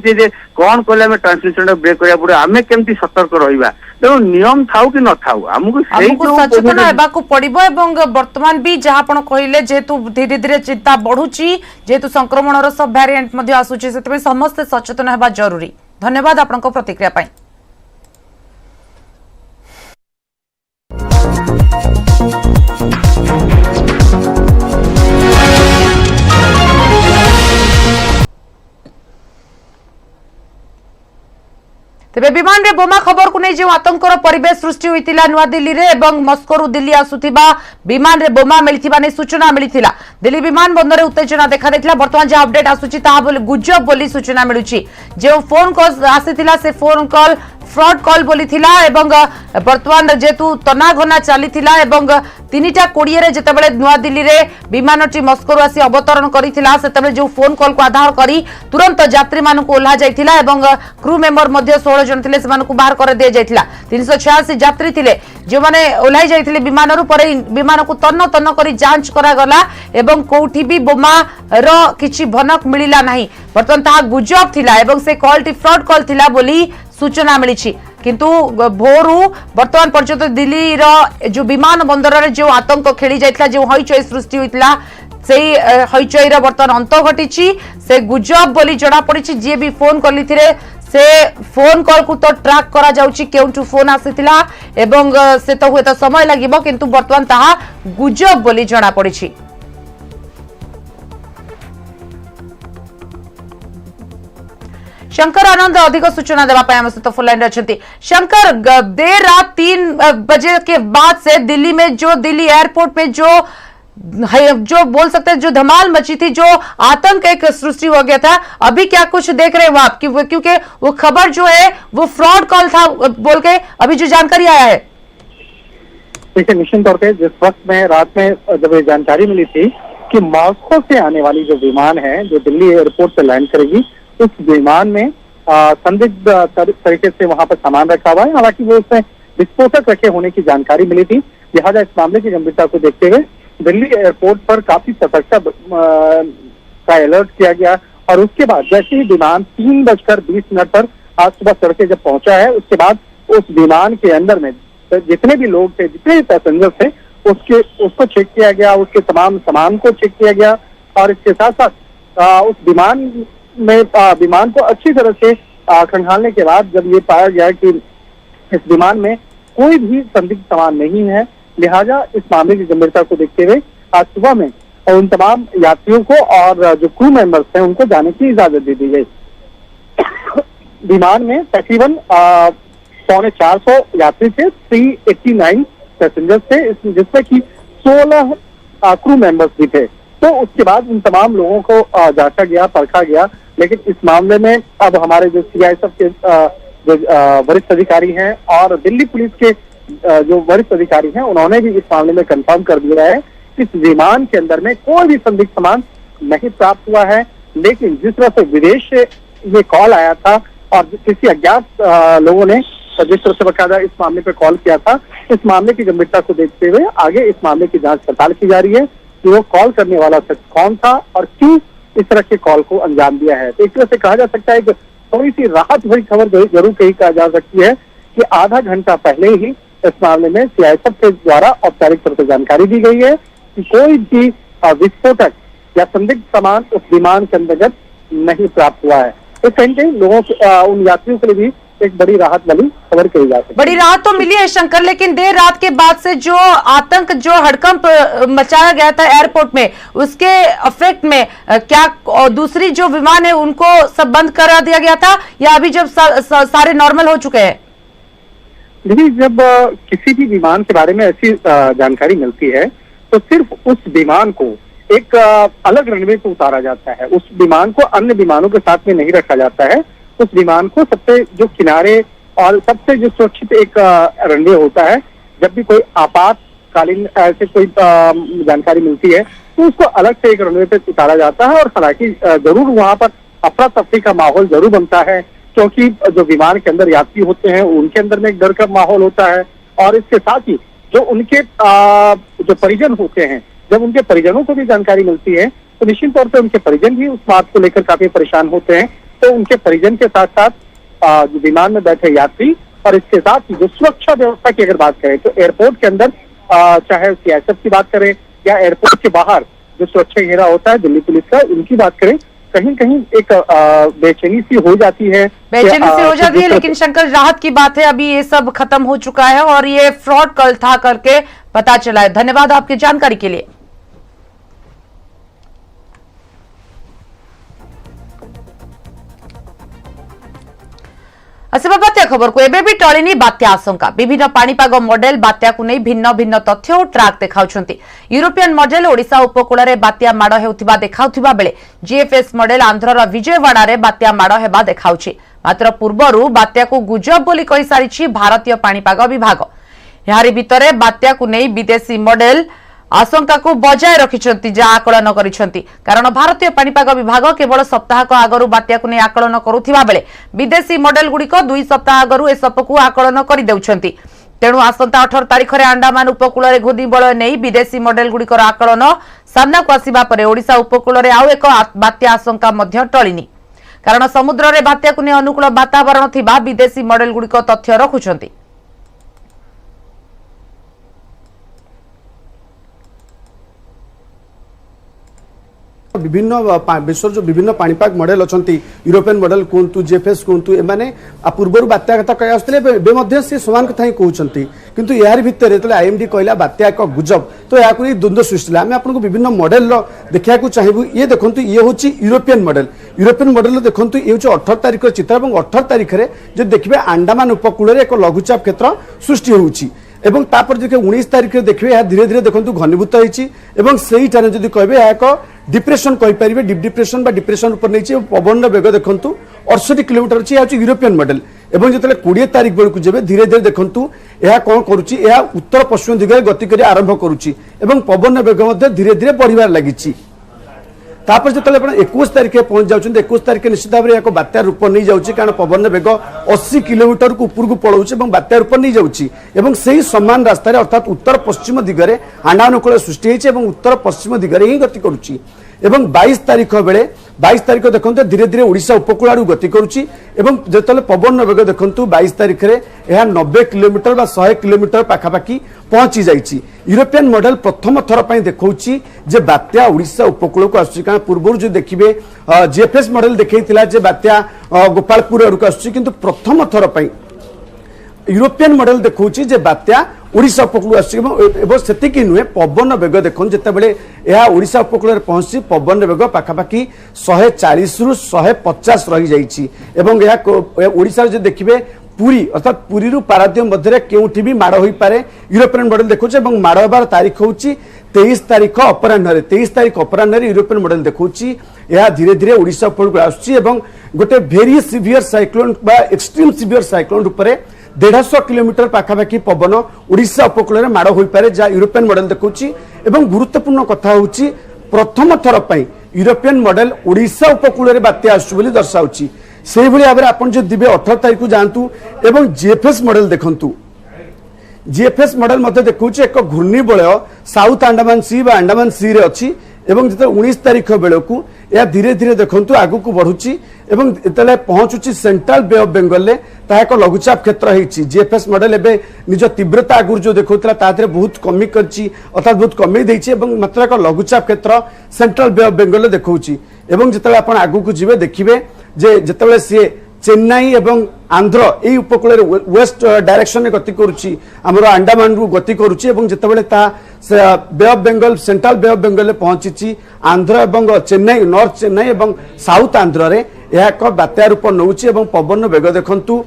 कौन कले आम ट्रांसमिशन ब्रेक करा पड़ो आम केमती सतर्क रहा तेणु नियम थाउ कि न थाउ आमको सचेतन हेबाकू पड़िबो एवं वर्तमान भी जहाँ आपण कहले जेहेतु धीरे धीरे चिंता बढ़ुची जेहेतु संक्रमण सब वेरिएंट मध्ये आसुची सेतबे समस्त सचेतन हेबा जरूरी। धन्यवाद आपनको प्रतिक्रिया पाई। तेबे विमान रे बोमा खबर को नहीं जो आतंकर परिवेश सृष्टि होइतिला नुआ दिल्ली रे एवं मस्को दिल्ली आसुथिबा विमान रे बोमा मिलिथिबा नै सूचना मिलिथिला दिल्ली विमान बंदर उत्तेजना देखा देथिला वर्तमान जे अपडेट आसुची ता बोली गुजब बोली सूचना मिलुची जे फोन कॉल आसीथिला से फोन कॉल फ्रॉड कॉल बोली थिला एवं वर्तमान जेतु तनाघना चली थिला एवं 3:20 रे जेतेबेले नुआ दिल्ली रे विमानटी मस्को आसी अवतरण करिथिला सेतेबेले जो फोन कॉल को आधार करी तुरंत यात्री मानक ओल्हा जाइथिला एवं क्रू मेंबर मध्ये 16 जन थिले से मानक बाहर कर दे जाइथिला 386 यात्री थिले जो माने ओल्हाई जाइथिले विमानरु परे विमान को तन्न तन्न करी जांच करा गला एवं कोठी भी बोमा रो किछि भनक मिलिला नाही वर्तमान ता गुजब थिला एवं से कॉलटी फ्रॉड कॉल थिला बोली सूचना मिली किंतु भोरु वर्तमान पर्यंत दिल्ली रो जो विमान बंदर रे जो आतंक खेली जाइतला जो हईचई सृष्टि होइतला सेही हईचई रो वर्तमान अंत घटिछि से गुजब बोली जणा पड़िछि जे भी फोन करली थिरे से फोन कॉल को तो ट्रैक करा जाउछि केउंटू फोन आसिथिला एवं से तो हुए तो समय लागिबो किंतु वर्तमान ताहा गुजब बोली जणा पड़िछि। शंकर आनंद अधिक सूचना देवाई आम सहित फोन लाइन अच्छे। शंकर, देर रात 3 बजे के बाद से दिल्ली में जो दिल्ली एयरपोर्ट पे जो बोल सकते हैं जो धमाल मची थी, जो आतंक एक सृष्टि हो गया था, अभी क्या कुछ देख रहे हो आप? क्योंकि वो खबर जो है वो फ्रॉड कॉल था बोल के अभी जो जानकारी आया है। देखिए, निश्चित तौर पे जिस वक्त में रात में जब ये जानकारी मिली थी कि मॉस्को से आने वाली जो विमान है जो दिल्ली एयरपोर्ट पे लैंड करेगी, उस विमान में संदिग्ध तरीके से वहां पर सामान रखा हुआ है। हालांकि वो उसमें विस्फोटक रखे होने की जानकारी मिली थी। लिहाजा इस मामले की गंभीरता को देखते हुए दिल्ली एयरपोर्ट पर काफी सतर्कता का अलर्ट किया गया और उसके बाद जैसे ही विमान 3:20 पर आज सुबह तड़के जब पहुंचा है, उसके बाद उस विमान के अंदर में जितने भी लोग थे, जितने भी पैसेंजर थे, उसको चेक किया गया, उसके तमाम सामान को चेक किया गया और इसके साथ साथ उस विमान को अच्छी तरह से खंगालने के बाद जब ये पाया गया कि इस विमान में कोई भी संदिग्ध सामान नहीं है, लिहाजा इस मामले की गंभीरता को देखते हुए आज सुबह में उन तमाम यात्रियों को और जो क्रू मेंबर्स हैं उनको जाने की इजाजत दे दी गई। विमान में तकरीबन 450 यात्री थे, 389 पैसेंजर्स थे, जिसमें कि 16 क्रू मेंबर्स भी थे। तो उसके बाद उन तमाम लोगों को जांचा गया, परखा गया, लेकिन इस मामले में अब हमारे जो CISF के जो वरिष्ठ अधिकारी हैं और दिल्ली पुलिस के जो वरिष्ठ अधिकारी हैं, उन्होंने भी इस मामले में कंफर्म कर दिया है कि इस विमान के अंदर में कोई भी संदिग्ध सामान नहीं प्राप्त हुआ है। लेकिन जिस तरह से विदेश से ये कॉल आया था और किसी अज्ञात लोगों ने जिस तरह से बकायदा इस मामले पे कॉल किया था, इस मामले की गंभीरता को देखते हुए आगे इस मामले की जांच पड़ताल की जा रही है कि वो कॉल करने वाला शख्स कौन था और क्यों इस तरह के कॉल को अंजाम दिया है। तो एक तरह से कहा जा सकता है कि थोड़ी सी राहत भरी खबर जरूर कही कहा जा सकती है कि आधा घंटा पहले ही इस मामले में CISF के द्वारा औपचारिक तौर पर जानकारी दी गई है कि कोई भी विस्फोटक या संदिग्ध सामान उस विमान के अंतर्गत नहीं प्राप्त हुआ है। तो कहीं कहीं लोगों उन यात्रियों के लिए भी एक बड़ी राहत वाली खबर कही जा सकती है। बड़ी राहत तो मिली है शंकर, लेकिन देर रात के बाद से जो आतंक, जो हड़कंप मचाया गया था एयरपोर्ट में, उसके इफेक्ट में क्या दूसरी जो विमान है उनको सब बंद करा दिया गया था या अभी जब सारे नॉर्मल हो चुके हैं? देखिए, जब किसी भी विमान के बारे में ऐसी जानकारी मिलती है तो सिर्फ उस विमान को एक अलग रनवे पे उतारा जाता है। उस विमान को अन्य विमानों के साथ में नहीं रखा जाता है। उस विमान को सबसे जो किनारे और सबसे जो सुरक्षित एक रनवे होता है, जब भी कोई आपातकालीन ऐसे कोई जानकारी मिलती है तो उसको अलग से एक रनवे पे उतारा जाता है। और हालांकि जरूर वहां पर अफरा तफरी का माहौल जरूर बनता है, क्योंकि जो विमान के अंदर यात्री होते हैं उनके अंदर में एक डर का माहौल होता है और इसके साथ ही जो उनके जो परिजन होते हैं, जब उनके परिजनों को भी जानकारी मिलती है तो निश्चित तौर पे उनके परिजन भी उस बात को लेकर काफी परेशान होते हैं। तो उनके परिजन के साथ साथ जो विमान में बैठे यात्री और इसके साथ ही जो सुरक्षा व्यवस्था की अगर बात करें तो एयरपोर्ट के अंदर चाहे CISF की बात करें या एयरपोर्ट के बाहर जो सुरक्षा घेरा होता है दिल्ली पुलिस का, उनकी बात करें, कहीं कहीं एक बेचैनी सी हो जाती है। लेकिन शंकर, राहत की बात है, अभी ये सब खत्म हो चुका है और ये फ्रॉड कॉल था करके पता चला है। धन्यवाद आपकी जानकारी के लिए। आसिबा बात्या खबर को एबे भी टळिनी बात्या आशंका विभिन्न पाणीपाग मॉडेल बात्या को नहीं भिन्न भिन्न तथ्य और ट्राक देखाउछंती। यूरोपियन मॉडेल ओडिशा उपकूल रे बात्या माड़ हेउथिबा देखाउथिबा बेले जीएफएस मॉडेल आंध्रर विजयवाड़ा रे बात्या माड़ हेबा देखाउछि। मात्र पूर्वरु बात्या को गुजब बोली कहि सारिछि भारतीय पाणीपाग विभाग। यारि भितरे बात्या को नहीं विदेशी मॉडेल आशंका को बजाय रखिछंती जा आकलन करिछंती। कारण भारतीय पाणीपाग विभाग केवल सप्ताहक आगरु बात्या को नहीं आकलन करुथिबा बेले विदेशी मॉडेल गुड़िक 2 सप्ताह आगरु ए सबको आकलन करि देउछंती। तेणु आसंता 18 तारिख रे अंडमान उपकूल रे घूर्णिबलय नहीं विदेशी मॉडेल गुड़िकर आकलन सामना को आसीबा परे ओडिशा उपकूल रे आउ एक बात्या आशंका मध्य टळिनी। कारण समुद्र रे बात्या को नहीं अनुकूल वातावरण थिबा विदेशी मॉडेल गुड़िक तथ्य रखुछंती। विभिन्न विश्व जो विभिन्न पाणीपाग मॉडेल अच्छा यूरोपियन मॉडेल कहतु जीएफएस कहतु एमाने पूर्वर बात्या कथा कही आसते से समान कथा ही कहते किंतु यार भितर जो आईएमडी कहला बात्या एक गुजब तो या द्वंद्व सृष्टि आम आपको विभिन्न मॉडेल देखा चाहबू ये देखो ये हूँ यूरोपियन मॉडेल देखो ये हूँ 18 तारिख चित्र और 18 तारिख में जो देखिए अंडमान उपकूल एक लघुचाप क्षेत्र सृष्टि होउची एवं तापर देखिए 19 तारिख में देखिए धीरे धीरे देखो घनीभूत होती जदि कहे एक डिप्रेशन कहीपर डीप डिप्रेशन बा डिप्रेशन ऊपर नहीं पवन बेग देखु 68 किलोमीटर अच्छी यूरोपियन मॉडेल एवं जो 20 तारिख बेलू जब धीरे धीरे देखु यह कौन करुच्ची उत्तर पश्चिम दिगरे गति कर आरंभ करुच्ची पवन बेग धीरे धीरे बढ़िबार लगी। तापर जो 21 तारिख पहुंच जाऊँ 21 तारिख निश्चित भाव में एक बात्यार रूप नहीं जाऊँगी कारण पवन बेग 80 किलोमीटर को ऊपर को पलाऊँ बात्यार रूप नहीं जाऊँगी से समान रास्तार अर्थात उत्तर पश्चिम दिगरे आंडानुकूल सृष्टि होती उत्तर पश्चिम दिगरे ही गति करुच्ची। 22 तारिख बेले 22 तारिख देखो धीरे धीरे ओडिशा उपकूल आड़ गति करुच्ची जो पवन बेग देखो 22 तारिख में यह 90 किलोमीटर बा 100 किलोमीटर पाखापाखि पहुंची जाइए। यूरोपियन मॉडल प्रथम थर पर देखौछि जे बात्या ओडिशा उपकूल को आसुछि कारण पूर्व जो देखिए जीएफएस मॉडल देखैतिला जे बात्या गोपालपुर आड़ को आसुछि किंतु प्रथम थर पर यूरोपियन मॉडल देखौछि जे बात्या ओडिशा उपकूल आसती नुहे पवन बेग देख जिते यह ओडिशा उपकूल में पहुंची पवन बेग पाखापाखि 140 रु 150 रही जाइए। ओडिशा जो देखिए पुरी अर्थात पुरी रु पारादीप मध्य केउठी भी माड़ हो पारे यूरोपियन मॉडल देखुचे माड़ हबार तारीख हूँ 23 तारिख अपराह्न 23 तारिख अपराह्न यूरोपियन मॉडल देखुची यह धीरे धीरे ओडिशा उपकूल आसुची गोटे भेरी सिवियर साइक्लोन बा एक्सट्रीम सिवियर साइक्लोन रूप 150 किलोमीटर पाखापाखि पवन ओडिशा उपकूल में माड़ हो पारे जहाँ यूरोपियन मॉडल देखुची गुरुत्वपूर्ण कथा हूँ प्रथम थर पर यूरोपियन मॉडल ओडिशा उपकूल में बात्या आसुची दर्शाऊँगी। से भाव में आप जो दिवे 18 तारिख को जातु एवं जीएफएस मॉडल देखु जीएफएस मॉडल मत देखु एक घूर्णिबलय साउथ अंडमान सी बा अंडमान सी रे अच्छी एवं जो 19 तारिख बेलू यह धीरे धीरे देखु आगू को बढ़ुची जो पहुंचुची सेंट्रल बे ऑफ बेंगल एक लघुचाप क्षेत्र होती जीएफएस मॉडल एवं निज तीव्रता आगुरी जो देखा बहुत कमी कर अर्थात बहुत कमी देती मात्र एक लघुचाप क्षेत्र सेंट्रल बे ऑफ बेंगल देखा जो आप आगू को जी देखिए जे जिते सी चेन्नई एवं आंध्र यही उपकूल वेस्ट डायरेक्शन में गति करुच्ची आमर अंडमान रु गति करुच्ची जितेबाला Bay of Bengal central Bay of Bengal पहुंची आंध्र एवं चेन्नई नॉर्थ चेन्नई एवं साउथ आंध्र रे यह एक बात्या रूप नौची पवन बेग देखु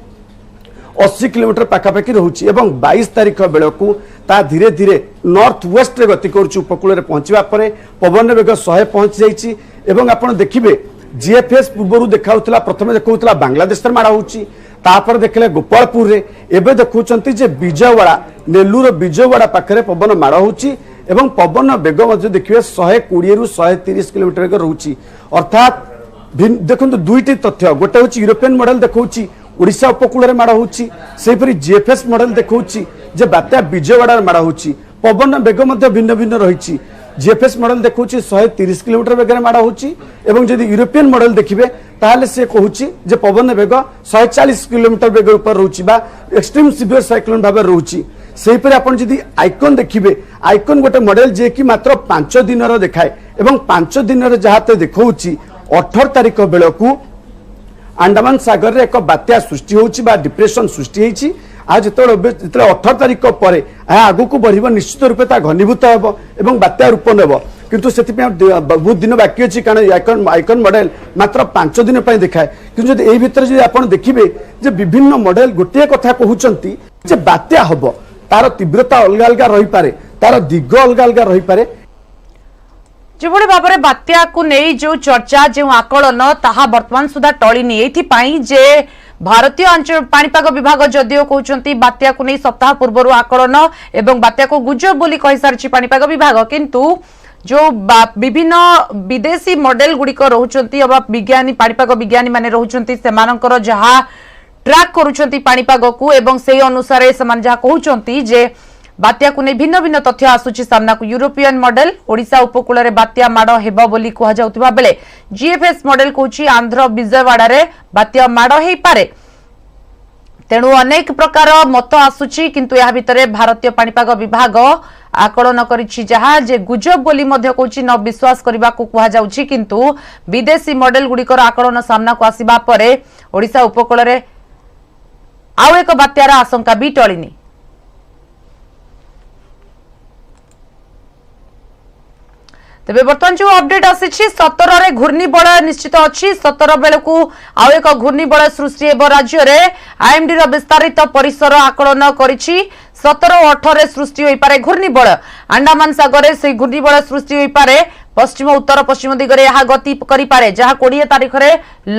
80 किलोमीटर पाखापाखि रोचे 22 तारिख बेलू धीरे धीरे नॉर्थ वेस्ट रे गति करुच्ची उपकूल में पहुंचा पर पवन बेग 100 पहुंची जाइए। आप देखिए जीएफएस पूर्व देखा प्रथम देखा बांग्लादेश माड़ होपर देखले गोपालपुर रे एबे देखुचंती जे विजयवाड़ा नेल्लूर विजयवाड़ा पाखरे पवन माड़ होची पवन बेग देखिए 120 रु 130 किलोमीटर रोची अर्थात देखो दुईटी तथ्य गोटे हूँ यूरोपियन मॉडल देखौछि ओडिशा उपकूल में माड़ होची सेपरी जीएफएस मॉडल देखौछि जे बात्या विजयवाड़ा माड़ होची पवन बेग भिन्न भिन्न रही जीएफएस मॉडल देखुँ 130 किलोमीटर बेगर माड़ होची जदि यूरोपियन मॉडल देखिए ताहले से कहूँ जे पवन बेग 140 किलोमीटर बेग ऊपर रोची बा एक्सट्रीम सिवियर साइक्लोन भाव रोची सेहीपरि आपण जदि आइकन देखिए आइकन गोटे मॉडल जे कि मात्र 5 दिन देखाए 5 दिन जहाँ देखौछि 18 तारिख बेलू अंडमान सागर रे एक बात्या सृष्टि होची बा डिप्रेशन सृष्टि होची आज जो 18 तारिख पर आगू को बढ़ निश्चित रूपे घनीभूत हो बात्या रूप नेब किंतु से बहुत दिन बाकी अच्छी कारण आइकन मॉडल मात्र 5 दिन देखाए कि यदि भितर जो आप देखिए जे विभिन्न मॉडल गोटे कथा कहते जे बात्या हम तार तीव्रता अलग अलग रही पारे तार दिग अलग अलग रही पारे যেভাবে ভাবে বাত্যা কু নেই যে চর্চা যে আকলন তাহা বর্তমান সুদ্ধা টলিনি এইথিপাই যে ভারতীয় পাণিপাগ বিভাগ যদিও কହୁଛନ୍ତି বাত্যা কু নেই সপ্তাহ পূর্বরু আকলন এবং বাত্যা কু গুজব বলি কহিসারিছি পাণিপাগ বিভাগ কিন্তু जो विभिन्न विदेशी मॉडल गुड़िक रोचंती विज्ञानी पाणीपाग विज्ञानी माने रोचंती सेमानकर जहा ट्रैक करूचंती पाणीपाग को एवं से अनुसार से जहा कहउचंती जे बात्या को नहीं भिन्न भिन्न तथ्य आसुची सामना को यूरोपियन मॉडल ओडिशा उपकूल रे बात्या माड़ हेबो बोली कहा जाउतिबा बेले जीएफएस मॉडल कहउची आंध्र विजयवाड़ा रे बात्या माड़ हेई पारे तेणु अनेक प्रकार मत आसुची किंतु या भितरे भारतीय पाणीपाग विभाग आकलन करिछि जहा जे गुजब बोली मध्य कहउची न विश्वास करबा को कहा जाउची किंतु विदेशी मॉडल गुड़िकर आकलन सामना को आसीबा परे ओडिशा उपकूल रे आउ एक बात्यार आशंका भी टळिनी तेबे बर्तमान जो अपडेट आसी 17 रे घूर्णिबलय निश्चित अच्छी 17 बेलू आउ एक घूर्णिबलय सृष्टि हेब राज्य रे आईएमडी रो विस्तारित परिसर आकलन करिछि 17 और 18 सृष्टि होई पारे घूर्णिबलय अंडमान सागर से घूर्णिबलय सृष्टि होई पारे पश्चिम उत्तर पश्चिम दिगरे यह गति करि पारे जहा 20 तारिख रे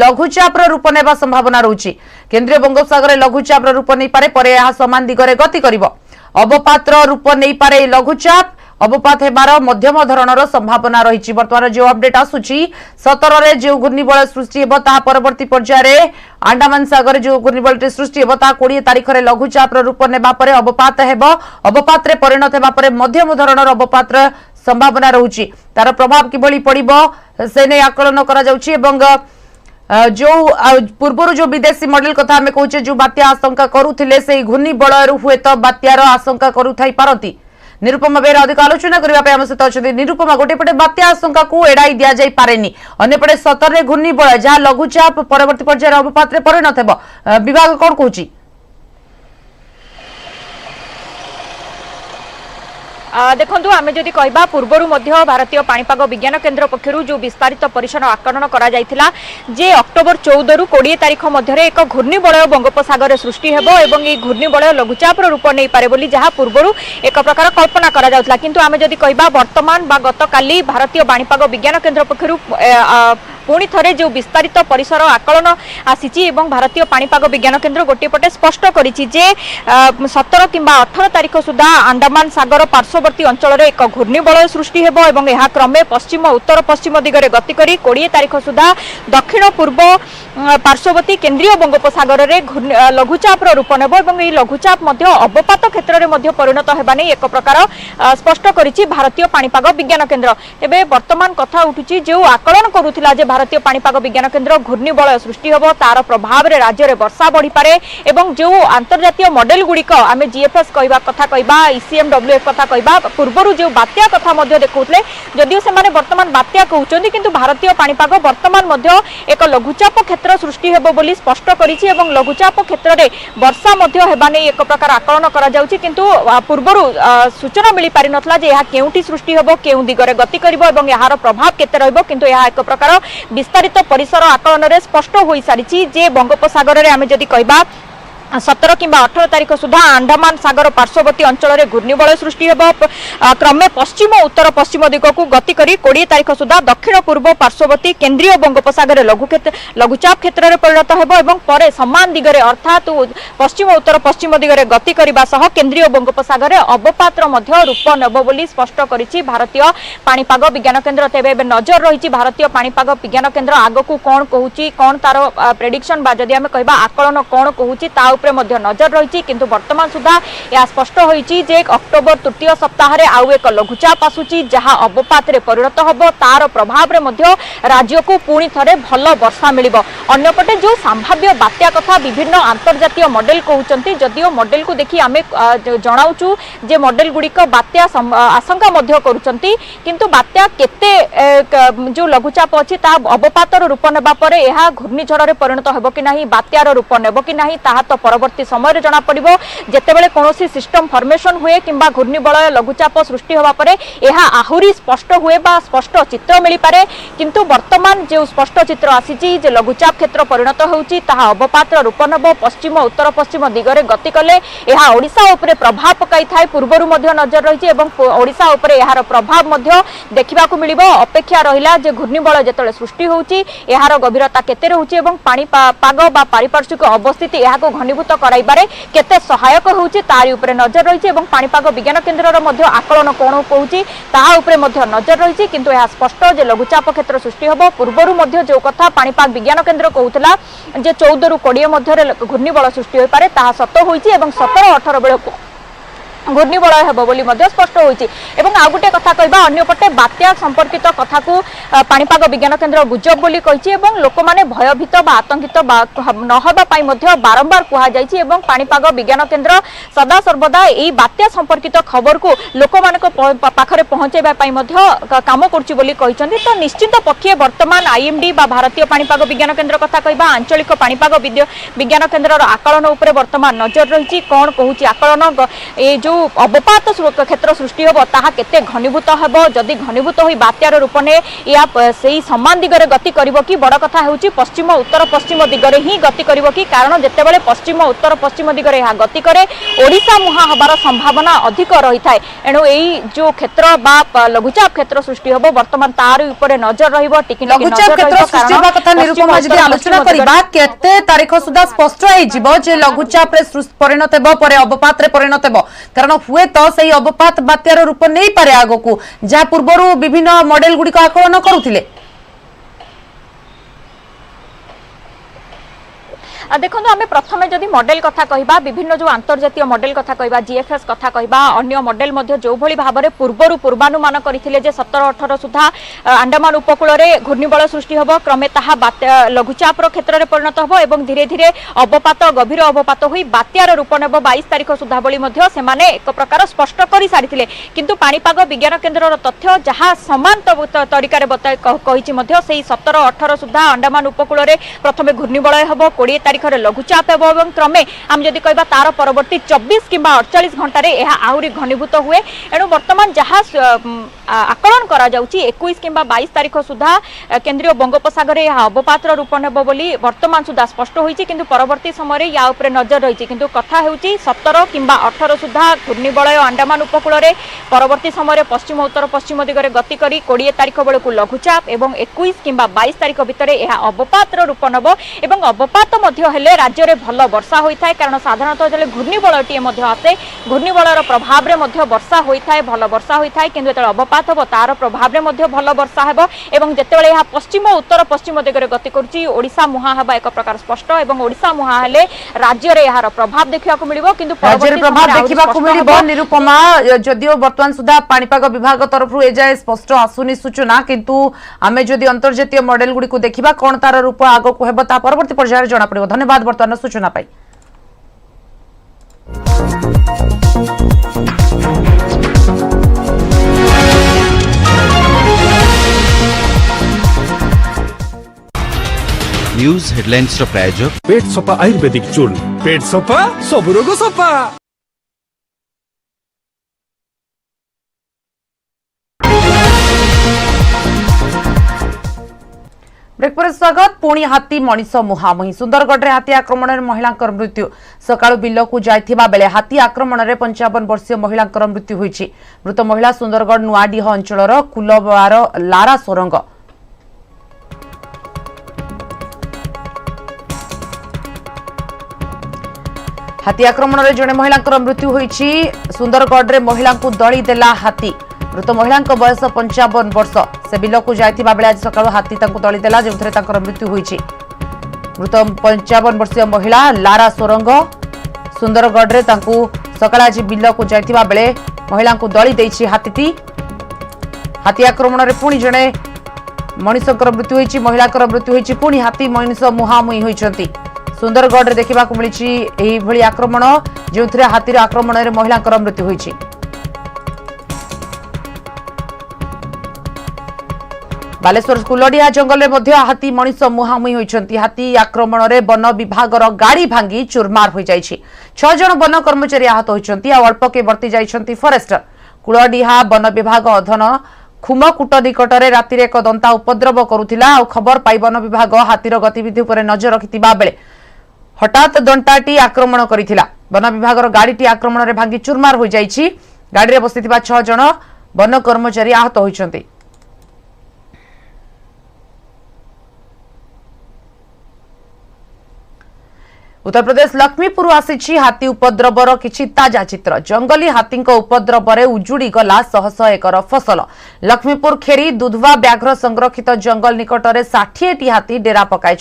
लघुचाप रूप नेबा संभावना रहुछि केंद्रीय बंगोपसागर लघुचाप रूप नै पारे परे यह समान दिगरे गति करिवो अवपात रूप नै पारे लघुचाप अवपात हेबार मध्यम धरणर संभावना रही बर्तमान जो अपडेट आसुची 17 रे जो घूर्णिबलय सृष्टि हेबो ता परवर्ती पर्याय रे अंडमान सागर जो घूर्णिबलय सृष्टि हेबो ता 20 तारिख रे लघुचाप रूप नेबा परे अवपात हेबो अवपात रे परिणत हेबा परे मध्यम धरणर अवपात संभावना रहुची तार प्रभाव किभली पड़िबो से नै आकलन करा जाउची एवं जो पूर्वर जो विदेशी मॉडल कथा हमें कहूचे जो बात्या आशंका करुथिले से घूर्णिबलय हुए तो बात्यार आशंका करुथाई पारती निरुपमा बेरा अधिक आलोचना करने आम सहित अच्छा निरुपमा गोटे पटे बात्या आशंका को एड़ाई दि जाई पारेनी अन्यपटे 17 रे घूर्णिबलय जहाँ लघुचाप परवर्ती पर्यायर अवपात परिणत हेब विभाग कौन कहूची देखु आम जदि कहबा पूर्वर भारतीय पाणीपाग विज्ञान केन्द्र पक्षर जो विस्तारित परिसर आकलन करा जायथिला जे अक्टोबर 14 रु 20 तारिख मध्य एक घूर्णिबलय बंगोपसागर सृष्टि हेबो एवं ई घूर्णिबलय लघुचाप रूप नहीं पारे बोली जहाँ पूर्वर एक प्रकार कल्पना करा जाउथला किंतु आम जदि कहबा वर्तमान बा गतकाली भारतीय पाणीपाग विज्ञान केन्द्र पक्षर पुणी थे जो विस्तारित परिसर आकलन आसी भारतीय पाणीपाग विज्ञान केन्द्र गोटे पटे स्पष्ट करिछि जे 17 किंबा 18 तारिख सुधा अंडमान सागर पार्श्ववर्ती अंचल एक घूर्णिबलय सृष्टि हेबो एवं यह क्रमे पश्चिम उत्तर पश्चिम दिगरे गति करी 20 तारिख सुधा दक्षिण पूर्व पार्श्ववर्ती केन्द्रीय बंगोपसागर रे लघुचाप रूप नेब एवं यह लघुचाप अवपात क्षेत्र में परिणत होगा नहीं एक प्रकार स्पष्ट करिछि भारतीय पाणीपाग विज्ञान केन्द्र एबे वर्तमान कथा उठुछि जो आकलन करुथिला जे भारतीय पाणीपाग विज्ञान केन्द्र घूर्णिबलय सृष्टि होब तार प्रभाव रे राज्य रे वर्षा बढ़ी पारे एवं जो अंतर्जातीय मॉडल गुड़िक आम जीएफएस कहबा कथा कहबा ईसीएमडब्ल्यूएफ कथा कहबा पूर्वर जो बात्या कथा मध्य देखौतले जदियो से माने वर्तमान बात्या कहउचंदी किंतु भारतीय पाणीपाग वर्तमान मध्य एक लघुचाप क्षेत्र सृष्टि हेबो बोली स्पष्ट करिछि एवं लघुचाप क्षेत्र रे वर्षा मध्य हेबा नै एक प्रकार आकलन करा जाउछि किंतु पूर्वर सूचना मिली पारि नथला जे यह केउटी सृष्टि हेबो केउ दिगरे गति करिवो एवं यार प्रभाव केते रहइबो किंतु यह एक प्रकार विस्तारित परिसर आकलन रे स्पष्ट होई सारिछि जे बंगोपसागर रे आमे जदि कहबा 17 किंबा 18 तारिख सुधा अंडमान सागर पार्श्ववर्ती अंचल में घूर्णिबलय सृष्टि हेब क्रमे पश्चिम उत्तर पश्चिम दिग को गति करी 20 तारिख सुधा दक्षिण पूर्व पार्श्ववर्ती केन्द्रीय बंगोपसागर लघुचाप क्षेत्र में परिणत हेब एवं परे समान दिगरे अर्थात पश्चिम उत्तर पश्चिम दिगरे गति करबा सह केन्द्रीय बंगोपसागर अवपात रूप नेब बोली स्पष्ट करिछि भारतीय पाणीपाग विज्ञान केन्द्र तेबे नजर रही भारतीय पाणीपाग विज्ञान केन्द्र आगकू कौन कहूछि कौन तार प्रेडिक्शन बा जदि आमे कहबा आकलन कौन कहूछि ता उपरे नजर रही किंतु वर्तमान सुधा यह स्पष्ट होईछि जे अक्टोबर तृतीय सप्ताह रे आउ एक लघुचाप आसुची जहां अवपात रे परिणत होबो तार प्रभाव रे मध्य राज्य को पुणी थरे भल वर्षा मिलिबो अन्यपटे जो संभाव्य बात्या कथा विभिन्न अंतर्जातीय मॉडल कहउचंती जदियो मॉडल को देखि आमे जणाउचु जे मॉडल गुड़िक बात्या आशंका मध्य करूचंती किंतु बात्या केते जो लघुचाप अछि ता अवपातर रूप नेबा परे एहा घूर्णिझड़ रे परिणत हेबो कि नाही बात्यार रूप नेबो कि नाही ताहा तो परवर्ती समय जना पड़िबो जेतेबेले कोनोसी सिस्टम फॉर्मेशन हुए किंबा घूर्णिबलय लघुचाप सृष्टि होबा परे एहा आहुरी स्पष्ट हुए बा स्पष्ट चित्र मिली पारे किंतु वर्तमान जे स्पष्ट चित्र आसीची जे लघुचाप क्षेत्र परिणत होउची ताहा अवपातर रूप नब पश्चिम उत्तर पश्चिम दिगरे गति कले एहा ओडिशा उपरे प्रभाव पकाई थाए पूर्वरु मध्य नजर रहिछि एवं ओडिशा उपरे एहार प्रभाव मध्य देखिबा को मिलिबो अपेक्षा रहिला जे घूर्णिबलय जेतले सृष्टि होउची एहार गभीरता केते रहउची एवं पानी पाग बा पारिपार्श्विक अवस्थिति एहाको घनीभूत कराइबारे केते सहायक होउची तारि उपरे नजर रहिछि एवं पाणीपाग विज्ञान केन्द्रर मध्य आकलन कोन कहउची ताहा उपरे मध्य नजर रहिछि किंतु एहा स्पष्ट जे लघुचाप क्षेत्र सृष्टि होबो पूर्वरु मध्य जो कथा पाणीपाग विज्ञान केन्द्र कहउतला जे 14 रु 20 मध्य घूर्णिबलय सृष्टि होई पारे ताहा सत होइछि एवं 17-18 बेलको घूर्णिबलय हेबो बोली मध्य स्पष्ट होइछि एवं आ गुटे कथा कहबा अन्यपटे बात्या संपर्कित कथा को पाणीपाग विज्ञान केन्द्र गुजब बोली कहिछि एवं लोक माने भयभीत बा आतंकित न होबा पई मध्य बारंबार कुहा जाइछि एवं पाणीपाग विज्ञान केन्द्र सदा सर्वदा एई बात्या संपर्कित खबर को लोक मानक पाखरे पहुंचेबा पई मध्य काम करछि बोली कहिसंती तो निश्चित पक्षे वर्तमान आईएमडी बा भारतीय पाणीपाग विज्ञान केन्द्र कथा कहबा आंचलिक पाणीपाग विज्ञान केन्द्रर आकलन उपरे वर्तमान नजर रहिछि कोन कहूछि आकलन ए जो अवपात क्षेत्र सृष्टि होबो ताहा केते घनीभूत हेबो जदि घनीभूत होई बात्यार रूप ने या सेही समान दिगरे गति करिवो कि बड़ कथा हेउची पश्चिम उत्तर पश्चिम दिगरे ही गति करिवो कि कारण जेतेबेले पश्चिम उत्तर पश्चिम दिगरे या गति करे ओडिशा मुहा हबार संभावना अधिक रही थाए एणु एई जो क्षेत्र बा लघुचाप क्षेत्र सृष्टि होबो वर्तमान तार उपरे नजर रहिबो टिकि लघुचाप क्षेत्र सृष्टि होबा कथा निरूपमा जदि आलोचना करिबा केते तारीख सुधा स्पष्ट होई जिवो जे लघुचाप रे परिणत हेबो परे अवपात रे परिणत हेबो कारण हुए तो सही अवपात बात्यार रूप नहीं पारे आगो को जहाँ पूर्व विभिन्न मॉडल गुड़िक आकलन करुथिले देखो आम प्रथम जदि मॉडल कथा कहबा विभिन्न जो अंतर्जातीय मॉडल कथा कहबा जीएफएस कथा कहबा अन्य मॉडल मध्य जो भली भाबरे पूर्वरु पूर्वानुमान करथिले जे 17-18 सुधा अंडमान उपकूल रे घूर्णिबलय सृष्टि होबो क्रमे ताहा लघुचाप रो क्षेत्र रे परिणत होबो एवं धीरे धीरे अवपात गभीर अवपात होई बात्यार रूप नेबो 22 तारिख सुधा बली मध्य सेमाने एक प्रकार स्पष्ट करि सारिथिले किंतु पाणीपाग विज्ञान केन्द्र रो तथ्य जहा समान तरीका रे बताय कहिछि मध्य सेही 17-18 सुधा अंडमान उपकूल रे प्रथमे घूर्णिबलय होबो 20 तारिख लघुचाप एवं क्रमे आम जदि कहबा तार परवर्ती 24 किंबा 48 घंटा रे एहा आहुरी घनीभूत हुए एणु वर्तमान जहा आकलन करा जाउची 21 किंबा 22 तारिख सुधा केंद्रीय बंगोपसागर रे अवपातर रूप नेबो बोली वर्तमान सुधा स्पष्ट होईची किंतु परवर्ती समय रे या उपरे नजर रहिची किंतु कथा हेउची 17 किंबा 18 सुधा घूर्णिबलय अंडमान उपकूल रे परवर्ती समय रे पश्चिम उत्तर पश्चिम दिगरे गति करी 20 तारिख बेलकु लघुचाप एवं 21 किंबा 22 तारिख भितरे एहा अवपातर रूप नेबो एवं अवपात मध्य हेले राज्य रे भल वर्षा होइथाय कारण साधारणतः जले घूर्णिबलयटी मध्य आसे घूर्णिबलयर प्रभाव रे मध्य वर्षा होइथाय भल वर्षा होइथाय किंतु जेतले अवपात हो तार प्रभाव रे मध्य भल वर्षा हेबो एवं जेतेबेले एहा पश्चिम उत्तर पश्चिम दिगरे गति करूची ओडिशा मुहा हेबा एक प्रकार स्पष्ट एवं ओडिशा मुहा हेले राज्य रे एहार प्रभाव देखिबा को मिलिबो किंतु राज्य प्रभाव देखिबा को मिलिबो निरूपमा जदियो वर्तमान सुधा पाणीपाग विभाग तरफ ए जाय स्पष्ट आसुनी सूचना किंतु आमे जदि अंतर्जातीय मॉडल गुडी को देखिबा कोन तार रूप आगो को हेबो ता परवर्ती पर्याय जणा पड़िबो धन्यवाद वर्तमान सूचना पाई न्यूज हेडलाइंस रो प्रायोजक पेट सफा आयुर्वेदिक चूर्ण पेट सफा सब रोग सफा। ब्रेक पर स्वागत पुणी हाथी मनीष मुहामुही सुंदरगढ़ हाथी आक्रमण में महिला मृत्यु सकाळु बिल को जाइथिबा बेले हाथी आक्रमण में 55 वर्षीय महिला मृत्यु होईछि मृत महिला सुंदरगढ़ नुआडीह अंचलर कुलबार लारा सोरंग हाथी आक्रमण में जड़े महिला मृत्यु होईछि सुंदरगढ़ में महिला को दली देला हाथी मृत महिला बयस 55 वर्ष से बिल को जाइथिबा बेले आज सकाळु हाथी तांको दली देला जेउथरे तांकर मृत्यु होईछि मृत 55 वर्षीय महिला लारा सोरंग सुंदरगढ़ रे तांको सकाळ आज बिल को जाइथिबा बेले महिला को दली देछि हाथीटी हाथी आक्रमण रे पुणी जणे मनीषकर मृत्यु होईछि महिलाकर मृत्यु होईछि पुणी हाथी मनीष मुहामुही होईछंती सुंदरगढ़ रे देखिबा को मिलिछि एही भली आक्रमण जेउथरे हाथीर आक्रमण रे महिलाकर मृत्यु होईछि बालेश्वर कुलडिहा जंगल में हाथी मनीष मुहांमुही होती। हाथी आक्रमण में वन विभाग गाड़ी भांगी चूरमार हो जाइछि। 6 जन वन कर्मचारी आहत होती। अल्पके वर्ती जाइछंती फॉरेस्टर। कुलडिहा वन विभाग अधन खुमकुट निकट में राति एक दंता उपद्रव करुथिला। खबर पाई वन विभाग हाथीर गतिविधि उपर नजर रखिथिबा बेले हठात दंटाटी आक्रमण करिथिला। वन विभाग गाड़ीटी आक्रमण में भांगी चूरमार हो जाइछि। गाड़ी में बसिथिबा 6 जन वन कर्मचारी आहत होइछंती। उत्तर प्रदेश लक्ष्मीपुर आसी हाथी उपद्रवर किछि ताजा चित्र। जंगली हाथी उपद्रव उजुड़ी गला शह शह एकर फसल। लक्ष्मीपुर खेरी दुधवा व्याघ्र संरक्षित जंगल निकट में 60टी हाथी डेरा पकाई।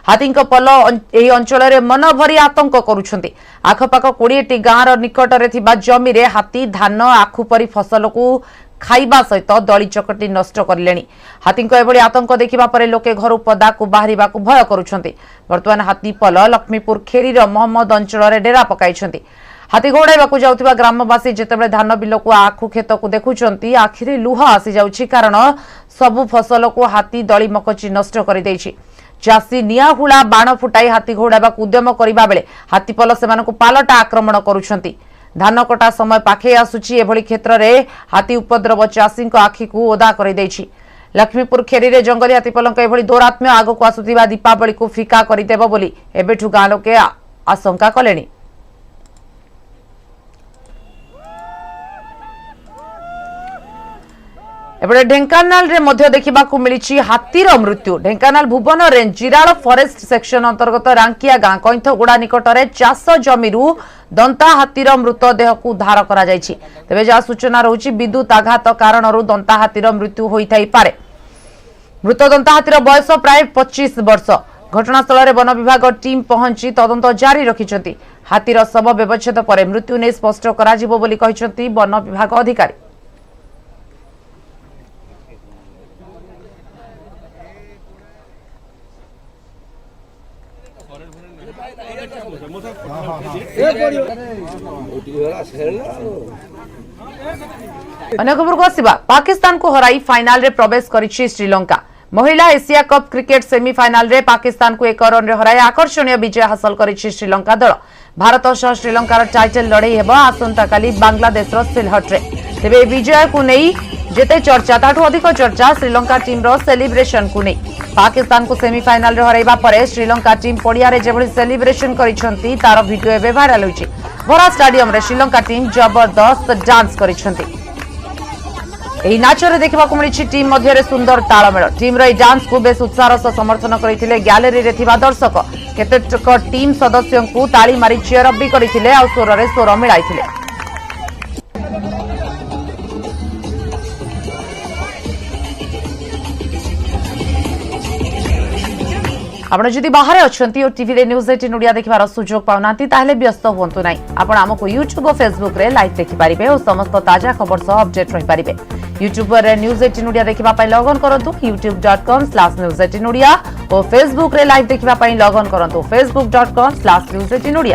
हाथी पल एही अंचल में मन भरी आतंक करुछंती। आखपाख 20टी गाँव निकट में जमी रे हाथी धान आखु परी फसल को खाइबा सहित दली चकटी नष्ट करले। हाथी एभली आतंक देखिबा परे लोके घर पदा को बाहरिबा को भय करुछंती। वर्तमान हाथी पल लक्ष्मीपुर खेरीर मोहम्मद अंचल में डेरा पकाइछंती। हाथी घोड़ाइबा को जाउथिबा ग्रामवासी जेतेबेले धान बिल को आखु खेत को देखुछंती आखिरे लुह आसी जाउछि। कारण सबु फसल को हाथी दली मकची नष्ट कर दैछि। चाषी निया हुला बाण फुटाई हाथी घोड़ाइबा उद्यम करिबा बेले हाथी पल सेमानकु पालटा आक्रमण करुछंती। धान कटा समय पाखे आसुची। एभली क्षेत्र में हाथी उपद्रव चाषी आखि को ओदा कर दैछि। लक्ष्मीपुर खेरी रे जंगली हाथी पलंक एभली दौरात्म्य आगक आसुथिबा दीपावली को फिका करदेव बोली एबेठु गाँ लोके आशंका कलेनी। एपटे ढेंकानाल रे मध्य देखिबाकू मिलिछि हाथीर मृत्यु। ढेंकानाल भुवन रेंज जिराल फॉरेस्ट सेक्शन अंतर्गत रांकिया गाँ कईंथगुड़ा निकट में चाष जमीरू दंता हाथीर मृतदेह को उद्धार करा जायछि। तेबे जहा सूचना रहुछि विद्युत आघात कारणरू दंता हाथीर मृत्यु होइथाई पारे। मृत दंता हाथीर बयस प्राय 25 वर्ष। घटनास्थल में वन विभाग टीम पहुंची तदंत जारी रखिछंती। हाथीर शव व्यवच्छेद पर मृत्यु ने स्पष्ट कराजिबो बोली कहिछंती वन विभाग अधिकारी। अन्य खबर को आसिबा पाकिस्तान को हराई फाइनल रे प्रवेश करिछि श्रीलंका। महिला एशिया कप क्रिकेट सेमीफाइनल रे पाकिस्तान को 1 रन रे हराई आकर्षणीय विजय हासिल करिछि श्रीलंका दल। भारत सह श्रीलंकार टाइटल लड़ाई हेबा आसंता काली बांग्लादेश रो सिलहट रे। तेबे विजय को नहीं जेते चर्चा ताठू अधिक चर्चा श्रीलंका टीम रो सेलिब्रेशन को नहीं। पाकिस्तान को सेमीफाइनल रे हराइबा परे श्रीलंका टीम पड़िया रे जेभली सेलिब्रेशन करिसंती तार वीडियो एबे वायरल होइछि। भरा स्टेडियम रे श्रीलंका टीम जबरदस्त डांस करिसंती। एही नाच रे देखिबा को मिलिछि टीम मध्य रे सुंदर तालमेल। टीम रे डांस को बेस उत्साह सह समर्थन करिथिले गैलरी रे थिबा दर्शक। केतेक टीम सदस्यों को ताली मारी चीयर अप भी करिथिले आ स्वर रे स्वर मिलाइथिले। आपण जदि बाहर अछंती और टीवी रे न्यूज 18 ओडिया देखिबार सुजोग पाउनांती ताहले व्यस्त होंतु नाही। आपण हमको यूट्यूब और फेसबुक रे लाइव देखि पारिबे और समस्त ताजा खबर सह अपडेट रहि पारिबे। यूट्यूब रे न्यूज 18 ओडिया देखिबा पई लॉग इन करंतु youtube.com/news18odia और फेसबुक रे लाइव देखिबा पई लॉग इन करंतु facebook.com/news18odia।